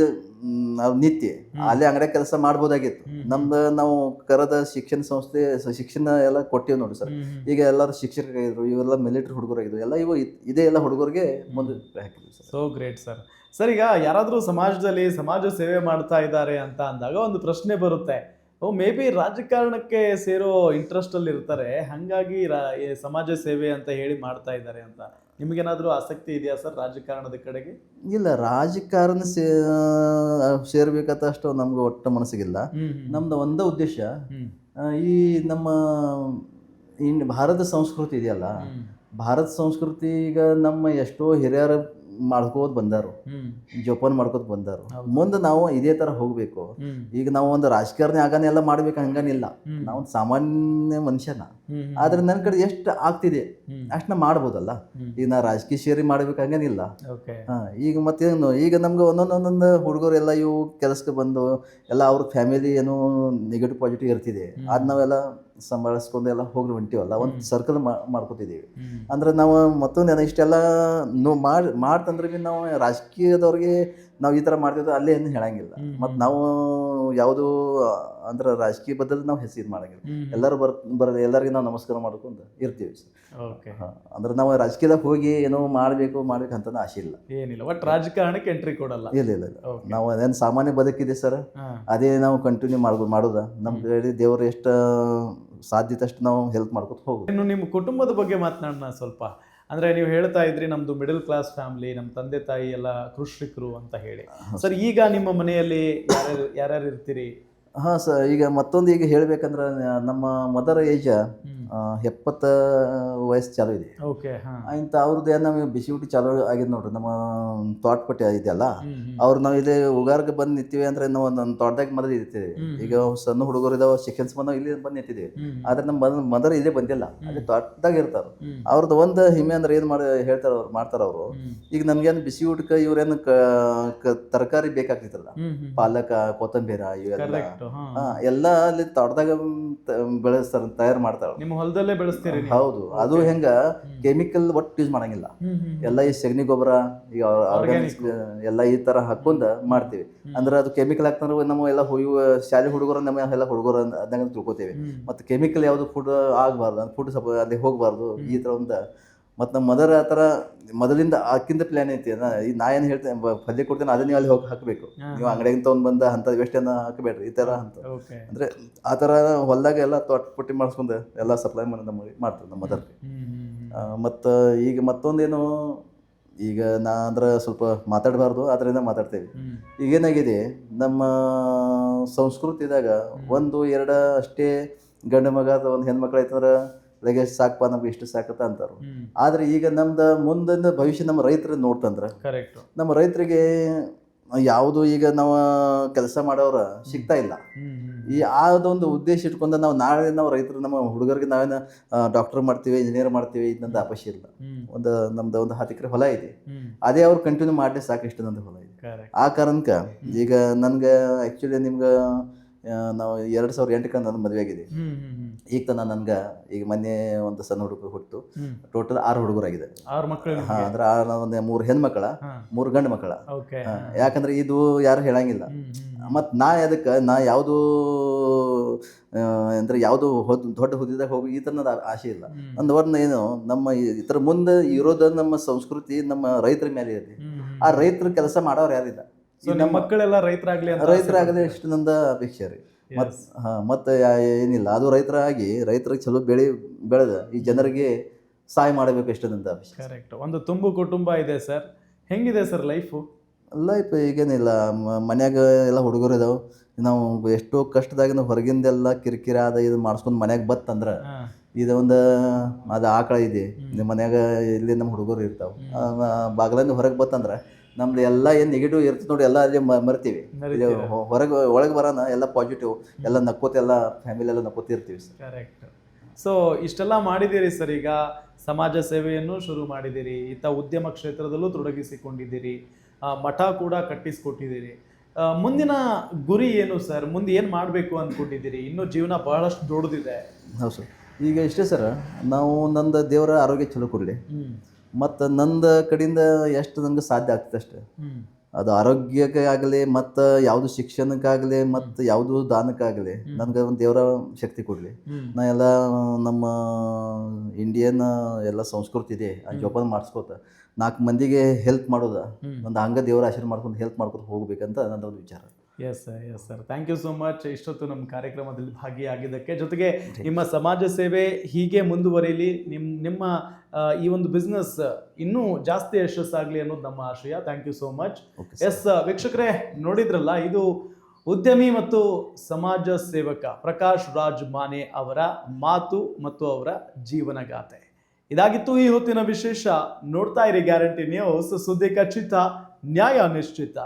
ನಾವು ನಿತ್ಯ ಅಲ್ಲೇ ಅಂಗಡಿಯಾಗ ಕೆಲಸ ಮಾಡ್ಬೋದಾಗಿತ್ತು. ನಮ್ದು ನಾವು ಕರೆದ ಶಿಕ್ಷಣ ಸಂಸ್ಥೆ ಶಿಕ್ಷಣ ಎಲ್ಲ ಕೊಟ್ಟಿವಿ ನೋಡಿ ಸರ್. ಈಗ ಎಲ್ಲರೂ ಶಿಕ್ಷಕರಾಗಿದ್ರು, ಇವೆಲ್ಲ ಮಿಲಿಟರಿ ಹುಡುಗರಾಗಿದ್ರು, ಎಲ್ಲ ಇದೇ ಎಲ್ಲ ಹುಡುಗರಿಗೆ ಮುಂದೆ ಹಾಕಿದ್ವಿ sir. So great sir. Sir, ಈಗ ಯಾರಾದರೂ ಸಮಾಜದಲ್ಲಿ ಸಮಾಜ ಸೇವೆ ಮಾಡ್ತಾ ಇದ್ದಾರೆ ಅಂತ ಅಂದಾಗ ಒಂದು ಪ್ರಶ್ನೆ ಬರುತ್ತೆ, ಮೇ ಬಿ ರಾಜಕಾರಣಕ್ಕೆ ಸೇರೋ ಇಂಟ್ರೆಸ್ಟಲ್ಲಿ ಇರ್ತಾರೆ, ಹಾಗಾಗಿ ಈ ಸಮಾಜ ಸೇವೆ ಅಂತ ಹೇಳಿ ಮಾಡ್ತಾ ಇದ್ದಾರೆ ಅಂತ. ನಿಮಗೇನಾದರೂ ಆಸಕ್ತಿ ಇದೆಯಾ ಸರ್ ರಾಜಕಾರಣದ ಕಡೆಗೆ? ಇಲ್ಲ, ರಾಜಕಾರಣ ಸೇರ್ಬೇಕಂತ ಅಷ್ಟು ನಮ್ಗೆ ಒಟ್ಟು ಮನಸ್ಸಿಗಿಲ್ಲ. ನಮ್ದು ಒಂದೇ ಉದ್ದೇಶ, ಈ ನಮ್ಮ ಭಾರತ ಸಂಸ್ಕೃತಿ ಇದೆಯಲ್ಲ, ಭಾರತ ಸಂಸ್ಕೃತಿ ಈಗ ನಮ್ಮ ಎಷ್ಟೋ ಹಿರಿಯರು ಮಾಡ್ಕೋತ ಬಂದಾರು, ಜೋಪಾನ ಮಾಡ್ಕೋತ ಬಂದಾರು. ಮುಂದೆ ನಾವು ಇದೇ ತರ ಹೋಗ್ಬೇಕು. ಈಗ ನಾವು ಒಂದು ರಾಜಕಾರಣಿ ಆಗಾನೆಲ್ಲ ಮಾಡ್ಬೇಕು ಹಂಗನಿಲ್ಲ, ನಾವು ಒಂದು ಸಾಮಾನ್ಯ ಮನುಷ್ಯನ. ಆದ್ರೆ ನನ್ನ ಕಡೆ ಎಷ್ಟು ಆಗ್ತಿದೆ ಅಷ್ಟನ್ನ ಮಾಡ್ಬೋದಲ್ಲ. ಈಗ ನಾ ರಾಜಕೀಯ ಸೇರಿ ಮಾಡ್ಬೇಕು ಹಂಗೇನಿಲ್ಲ. ಈಗ ಮತ್ತೇನು, ಈಗ ನಮ್ಗೆ ಒಂದೊಂದೊಂದೊಂದು ಹುಡುಗರು ಎಲ್ಲ ಇವು ಕೆಲಸಕ್ಕೆ ಬಂದು ಎಲ್ಲ ಅವ್ರ ಫ್ಯಾಮಿಲಿ ಏನೋ ನೆಗೆಟಿವ್ ಪಾಸಿಟಿವ್ ಇರ್ತಿದೆ, ಅದು ನಾವೆಲ್ಲ ಸಂಭಾಳಿಸ್ಕೊಂಡು ಎಲ್ಲ ಹೋಗಿ ಹೊಂಟಿವಲ್ಲ, ಒಂದು ಸರ್ಕಲ್ ಮಾಡ್ಕೊತಿದ್ದೀವಿ. ಅಂದ್ರೆ ನಾವು ಮತ್ತೊಂದೇನು ಇಷ್ಟೆಲ್ಲ ಮಾಡ್ತಂದ್ರೆ ಭೀ ನಾವು ರಾಜಕೀಯದವ್ರಿಗೆ ನಾವು ಈ ಥರ ಮಾಡ್ತಿದ್ವಿ ಅಲ್ಲೇ ಏನು ಹೇಳಂಗಿಲ್ಲ. ಮತ್ತು ನಾವು ಯಾವುದು ಅಂದ್ರೆ ರಾಜಕೀಯ ಬದಲು ನಾವು ಹೆಸರು ಮಾಡಂಗಿಲ್ಲ. ಎಲ್ಲರೂ ಎಲ್ಲರಿಗೆ ನಾವು ನಮಸ್ಕಾರ ಮಾಡ್ಕೊಂಡು ಇರ್ತೀವಿ ಸರ್. ಅಂದ್ರೆ ನಾವು ರಾಜಕೀಯದಾಗ ಹೋಗಿ ಏನೋ ಮಾಡಬೇಕು ಅಂತ ಆಸೆ ಇಲ್ಲ, ಏನಿಲ್ಲ. ಒಟ್ಟು ರಾಜಕಾರಣಕ್ಕೆ ಎಂಟ್ರಿ ಕೊಡಲ್ಲ. ಇಲ್ಲ. ನಾವು ಅದೇನು ಸಾಮಾನ್ಯ ಬದುಕಿದೆ ಸರ್, ಅದೇ ನಾವು ಕಂಟಿನ್ಯೂ ಮಾಡೋದ. ನಮ್ಮ ಕಡೆ ದೇವರು ಎಷ್ಟು ಸಾಧ್ಯತೆ ಅಷ್ಟು ನಾವು ಹೆಲ್ಪ್ ಮಾಡ್ಕೊತ ಹೋಗೋದು. ಇನ್ನು ನಿಮ್ಮ ಕುಟುಂಬದ ಬಗ್ಗೆ ಮಾತನಾಡೋಣ ಸ್ವಲ್ಪ. ಅಂದರೆ ನೀವು ಹೇಳ್ತಾ ಇದ್ರಿ ನಮ್ಮದು ಮಿಡಲ್ ಕ್ಲಾಸ್ ಫ್ಯಾಮಿಲಿ, ನಮ್ಮ ತಂದೆ ತಾಯಿ ಎಲ್ಲ ಕೃಷಿಕರು ಅಂತ ಹೇಳಿ. ಸರ್, ಈಗ ನಿಮ್ಮ ಮನೆಯಲ್ಲಿ ಯಾರ್ಯಾರು ಇರ್ತೀರಿ? ಹಾಂ ಸರ್, ಈಗ ಮತ್ತೊಂದು ಈಗ ಹೇಳ್ಬೇಕಂದ್ರೆ ನಮ್ಮ ಮದರ್ ಏಜ್ 70 ವಯಸ್ಸು ಚಾಲು ಇದೆ. ಓಕೆ. ಇಂಥ ಅವ್ರದ್ದು ಏನು ನಮಗೆ ಬಿಸಿ ಊಟ ಚಾಲು ಆಗಿದೆ ನೋಡ್ರಿ. ನಮ್ಮ ತೋಟಪಟ್ಟಿ ಇದೆಯಲ್ಲ, ಅವ್ರು ನಾವು ಇಲ್ಲಿ ಉಗಾರ್ಗೆ ಬಂದು ನಿಂತೀವಿ ಅಂದ್ರೆ ನಾವು ನಮ್ಮ ತೋಟದಾಗ ಮೊದಲು ಇರ್ತೀವಿ. ಈಗ ಸಣ್ಣ ಹುಡುಗರು ಇದಾವೆ, ಶಿಕ್ಷಣ ಸಂಬಂಧ ಇಲ್ಲಿ ಬಂದು ನಿಂತಿದ್ದೀವಿ. ಆದ್ರೆ ನಮ್ಮ ಮದರ್ ಇಲ್ಲೇ ಬಂದಿಲ್ಲ, ಅಲ್ಲಿ ತೋಟದಾಗ ಇರ್ತಾರೆ. ಅವ್ರದ್ದು ಒಂದು ಹಿಮೆ ಅಂದ್ರೆ ಏನು ಹೇಳ್ತಾರೆ ಅವ್ರು, ಮಾಡ್ತಾರೆ ಅವರು. ಈಗ ನಮ್ಗೇನು ಬಿಸಿ ಊಟಕ್ಕೆ ಇವ್ರೇನು ತರಕಾರಿ ಬೇಕಾಗ್ತಿತ್ತಲ್ಲ, ಪಾಲಕ, ಕೊತ್ತಂಬರಿ ಇವೆಲ್ಲ ಎಲ್ಲ ಅಲ್ಲಿ ತೋಟದಾಗ ಬೆಳೆಸ್ತಾರ, ತಯಾರು ಮಾಡ್ತಾರ. ನಿಮ್ಮ ಹೊಲದಲ್ಲೇ ಬೆಳೆಸ್ತೀರಿ? ಹೌದು. ಅದು ಹೆಂಗ ಕೆಮಿಕಲ್ ಒಟ್ಟು ಯೂಸ್ ಮಾಡಂಗಿಲ್ಲ, ಎಲ್ಲ ಈ ಸಗಣಿ ಗೊಬ್ಬರ, ಈಗ ಆರ್ಗ್ಯಾನಿಕ್ ಎಲ್ಲ ಈ ತರ ಹಾಕೊಂಡ ಮಾಡ್ತೀವಿ. ಅಂದ್ರೆ ಅದು ಕೆಮಿಕಲ್ ಹಾಕ್ತಂದ್ರೆ ನಮ್ಮ ಎಲ್ಲ ಶಾಲೆ ಹುಡುಗರು ನಮ್ಮ ಎಲ್ಲ ಹುಡುಗರು ಅದಂಗ ತಿಳ್ಕೊತೇವೆ. ಮತ್ತೆ ಕೆಮಿಕಲ್ ಯಾವ್ದು ಫುಡ್ ಆಗಬಾರ್ದು, ಫುಡ್ ಸ್ವಲ್ಪ ಅಲ್ಲಿ ಹೋಗ್ಬಾರ್ದು, ಈ ತರ ಒಂದು. ಮತ್ತು ನಮ್ಮ ಮದರ್ ಆ ಥರ ಮೊದಲಿಂದ ಆಕಿಂದ ಪ್ಲ್ಯಾನ್ ಐತಿ. ಈ ನಾ ಏನು ಹೇಳ್ತೇನೆ, ಪಲ್ಯ ಕೊಡ್ತೇನೆ ಅದನ್ನ ನೀವು ಅಲ್ಲಿ ಹೋಗಿ ಹಾಕಬೇಕು, ನೀವು ಅಂಗಡಿಯಿಂದ ತೊಗೊಂಡು ಬಂದ ಅಂಥದ್ದು ವೇಸ್ಟನ್ನು ಹಾಕಬೇಡ್ರಿ ಈ ಥರ ಅಂತ. ಅಂದರೆ ಆ ಥರ ಹೊಲದಾಗ ಎಲ್ಲ ತೋಟಪಟ್ಟಿ ಮಾಡಿಸ್ಕೊಂಡು ಎಲ್ಲ ಸಪ್ಲೈ ಮಾಡ್ತಾರೆ ನಮ್ಮ ಮದರ್ಗೆ. ಮತ್ತು ಈಗ ಮತ್ತೊಂದೇನು, ಈಗ ನಾ ಅಂದ್ರೆ ಸ್ವಲ್ಪ ಮಾತಾಡಬಾರ್ದು, ಅದರಿಂದ ಮಾತಾಡ್ತೇವೆ. ಈಗೇನಾಗಿದೆ, ನಮ್ಮ ಸಂಸ್ಕೃತಿದಾಗ 1-2 ಅಷ್ಟೇ ಗಂಡು ಮಗ ಅಥವಾ ಒಂದು ಹೆಣ್ಮಕ್ಳು ಐತಂದ್ರೆ ಲಗೆ ಸಾಕಪ್ಪ, ನಮ್ಗೆ ಇಷ್ಟು ಸಾಕತ್ತ ಅಂತಾರೆ. ಆದ್ರೆ ಈಗ ನಮ್ದು ಮುಂದಿನ ಭವಿಷ್ಯ ನಮ್ಮ ರೈತರ ನೋಡ್ತಂದ್ರೆ, ನಮ್ಮ ರೈತರಿಗೆ ಯಾವುದು ಈಗ ನಾವು ಕೆಲಸ ಮಾಡೋರ ಸಿಗ್ತಾ ಇಲ್ಲ. ಈ ಅದೊಂದು ಉದ್ದೇಶ ಇಟ್ಕೊಂಡು ನಾಳೆ ನಾವು ರೈತರು ನಮ್ಮ ಹುಡುಗರಿಗೆ ನಾವೇನು ಡಾಕ್ಟರ್ ಮಾಡ್ತೀವಿ, ಇಂಜಿನಿಯರ್ ಮಾಡ್ತೀವಿ, ಇದೊಂದು ಅವಶ್ಯ ಇಲ್ಲ. ನಮ್ದು ಒಂದು 10 ಎಕರೆ ಹೊಲ ಇದೆ, ಅದೇ ಅವ್ರು ಕಂಟಿನ್ಯೂ ಮಾಡಲಿ ಸಾಕು, ಇಷ್ಟು ನಂದು ಹೊಲ ಇದೆ. ಆ ಕಾರಣಕ್ಕೆ ಈಗ ನನ್ಗೆ ಆ್ಯಕ್ಚುಲಿ ನಿಮ್ಗೆ ನಾವು 2008 ನನ್ನ ಮದುವೆ ಆಗಿದೆ. ಈಗ ತನ ನನ್ಗೆ ಈಗ ಮೊನ್ನೆ ಒಂದು ಸಣ್ಣ ಹುಡುಗ ಹುಟ್ಟು ಟೋಟಲ್ 6 ಹುಡುಗರಾಗಿದೆ. 6 ಮಕ್ಕಳು? ಅಂದ್ರೆ 3 ಹೆಣ್ಮಕ್ಳ 3 ಗಂಡು ಮಕ್ಕಳ. ಯಾಕಂದ್ರೆ ಇದು ಯಾರು ಹೇಳಂಗಿಲ್ಲ. ಮತ್ತು ನಾ ಯಾವುದು ಅಂದ್ರೆ ಯಾವುದು ದೊಡ್ಡ ಹುದ್ದೆದಾಗ ಹೋಗಿ ಈ ಥರದ ಆಸೆ ಇಲ್ಲ. ಒಂದು ವರ್ಣ ಏನು, ನಮ್ಮ ಇತರ ಮುಂದೆ ಇರೋದು ನಮ್ಮ ಸಂಸ್ಕೃತಿ ನಮ್ಮ ರೈತರ ಮೇಲೆ ಇದೆ. ಆ ರೈತರ ಕೆಲಸ ಮಾಡೋರು ಯಾರಿಲ್ಲ. ನಮ್ಮ ಮಕ್ಕಳೆಲ್ಲ ರೈತರಾಗಲಿ ಇಷ್ಟು ನಂದ ಅಪೇಕ್ಷೆ ರೀ. ಮತ್ತೆ ಏನಿಲ್ಲ, ಅದು ರೈತರಿಗೆ ಚಲೋ ಬೆಳೆದ ಈ ಜನರಿಗೆ ಸಹಾಯ ಮಾಡಬೇಕು ಇಷ್ಟು ನಂದ ಅಪೇಕ್ಷೆ. ಕರೆಕ್ಟ್. ಒಂದು ತುಂಬು ಕುಟುಂಬ ಇದೆ ಸರ್. ಹೆಂಗಿದೆ ಸರ್ ಲೈಫ್ ಈಗೇನಿಲ್ಲ, ಮನ್ಯಾಗ ಎಲ್ಲ ಹುಡುಗರು ಇದಾವೆ. ನಾವು ಎಷ್ಟೋ ಕಷ್ಟದಾಗ ನಾವು ಹೊರಗಿಂದೆಲ್ಲ ಕಿರಿಕಿರಿ ಆದ ಇದು ಮಾಡಿಸ್ಕೊಂಡು ಮನ್ಯಾಗ ಬತ್ತಂದ್ರೆ ಇದು ಒಂದು ಅದು ಆಕಳ ಇದೆ ನಿಮ್ಮ ಮನ್ಯಾಗ, ಇಲ್ಲಿ ನಮ್ಮ ಹುಡುಗರು ಇರ್ತಾವೆ. ಬಾಗಿಲಿಂದ ಹೊರಗೆ ಬತ್ತಂದ್ರೆ ನಮ್ದು ಎಲ್ಲ ಏನು ನೆಗೆಟಿವ್ ಇರ್ತದೆ ನೋಡಿ, ಎಲ್ಲ ಅಲ್ಲಿ ಮರ್ತೀವಿ. ಒಳಗೆ ಬರೋಣ ಎಲ್ಲ ಪಾಸಿಟಿವ್, ಎಲ್ಲ ನಕ್ಕೋತ, ಎಲ್ಲ ಫ್ಯಾಮಿಲಿ ಎಲ್ಲ ನಕ್ಕೋತಿರ್ತೀವಿ ಸರ್. ಕರೆಕ್ಟ್. ಸೊ ಇಷ್ಟೆಲ್ಲ ಮಾಡಿದ್ದೀರಿ ಸರ್. ಈಗ ಸಮಾಜ ಸೇವೆಯನ್ನು ಶುರು ಮಾಡಿದ್ದೀರಿ, ಇತ್ತ ಉದ್ಯಮ ಕ್ಷೇತ್ರದಲ್ಲೂ ತೊಡಗಿಸಿಕೊಂಡಿದ್ದೀರಿ, ಮಠ ಕೂಡ ಕಟ್ಟಿಸ್ಕೊಟ್ಟಿದ್ದೀರಿ. ಮುಂದಿನ ಗುರಿ ಏನು ಸರ್? ಮುಂದೆ ಏನು ಮಾಡಬೇಕು ಅಂದ್ಕೊಂಡಿದ್ದೀರಿ? ಇನ್ನೂ ಜೀವನ ಬಹಳಷ್ಟು ದೊಡ್ಡದಿದೆ. ಹೌದು ಸರ್. ಈಗ ಇಷ್ಟೇ ಸರ್, ನಾವು ನಂದು ದೇವರ ಆರೋಗ್ಯ ಚಲೋ ಕೊಡಲಿ, ಮತ್ತು ನಂದು ಕಡೆಯಿಂದ ಎಷ್ಟು ನನಗೆ ಸಾಧ್ಯ ಆಗ್ತದೆ ಅಷ್ಟೇ. ಅದು ಆರೋಗ್ಯಕ್ಕೆ ಆಗಲಿ, ಮತ್ತು ಯಾವುದು ಶಿಕ್ಷಣಕ್ಕಾಗಲಿ, ಮತ್ತು ಯಾವುದು ದಾನಕ್ಕಾಗಲಿ ನನಗೆ ಒಂದು ದೇವರ ಶಕ್ತಿ ಕೊಡಲಿ. ನಾ ಎಲ್ಲ ನಮ್ಮ ಇಂಡಿಯನ್ ಎಲ್ಲ ಸಂಸ್ಕೃತಿ ಇದೆ, ಆ ಜೋಪಾನ ಮಾಡಿಸ್ಕೋತ 4 ಮಂದಿಗೆ ಹೆಲ್ಪ್ ಮಾಡೋದು, ನಂದು ಹಂಗೆ ದೇವರ ಆಶೀರ್ವಾದ ಮಾಡ್ಕೊಂಡು ಹೆಲ್ಪ್ ಮಾಡ್ಕೊಂಡು ಹೋಗ್ಬೇಕಂತ ನನ್ನದೊಂದು ವಿಚಾರ. Yes sir, thank you so much ಇಷ್ಟೊತ್ತು ನಮ್ಮ ಕಾರ್ಯಕ್ರಮದಲ್ಲಿ ಭಾಗಿಯಾಗಿದ್ದಕ್ಕೆ. ಜೊತೆಗೆ ನಿಮ್ಮ ಸಮಾಜ ಸೇವೆ ಹೀಗೆ ಮುಂದುವರಿಯಲಿ, ನಿಮ್ಮ ಈ ಒಂದು ಬಿಸ್ನೆಸ್ ಇನ್ನೂ ಜಾಸ್ತಿ ಯಶಸ್ಸಾಗಲಿ ಅನ್ನೋದು ನಮ್ಮ ಆಶಯ. Thank you so much. Yes ವೀಕ್ಷಕರೇ, ನೋಡಿದ್ರಲ್ಲ, ಇದು ಉದ್ಯಮಿ ಮತ್ತು ಸಮಾಜ ಸೇವಕ ಪ್ರಕಾಶ್ ರಾಜ್ ಮಾನೆ ಅವರ ಮಾತು ಮತ್ತು ಅವರ ಜೀವನಗಾಥೆ. ಇದಾಗಿತ್ತು ಈ ಹೊತ್ತಿನ ವಿಶೇಷ. ನೋಡ್ತಾ ಇರಿ ಗ್ಯಾರಂಟಿ ನ್ಯೂಸ್, ಸುದ್ದಿ ಖಚಿತ, ನ್ಯಾಯ ನಿಶ್ಚಿತ.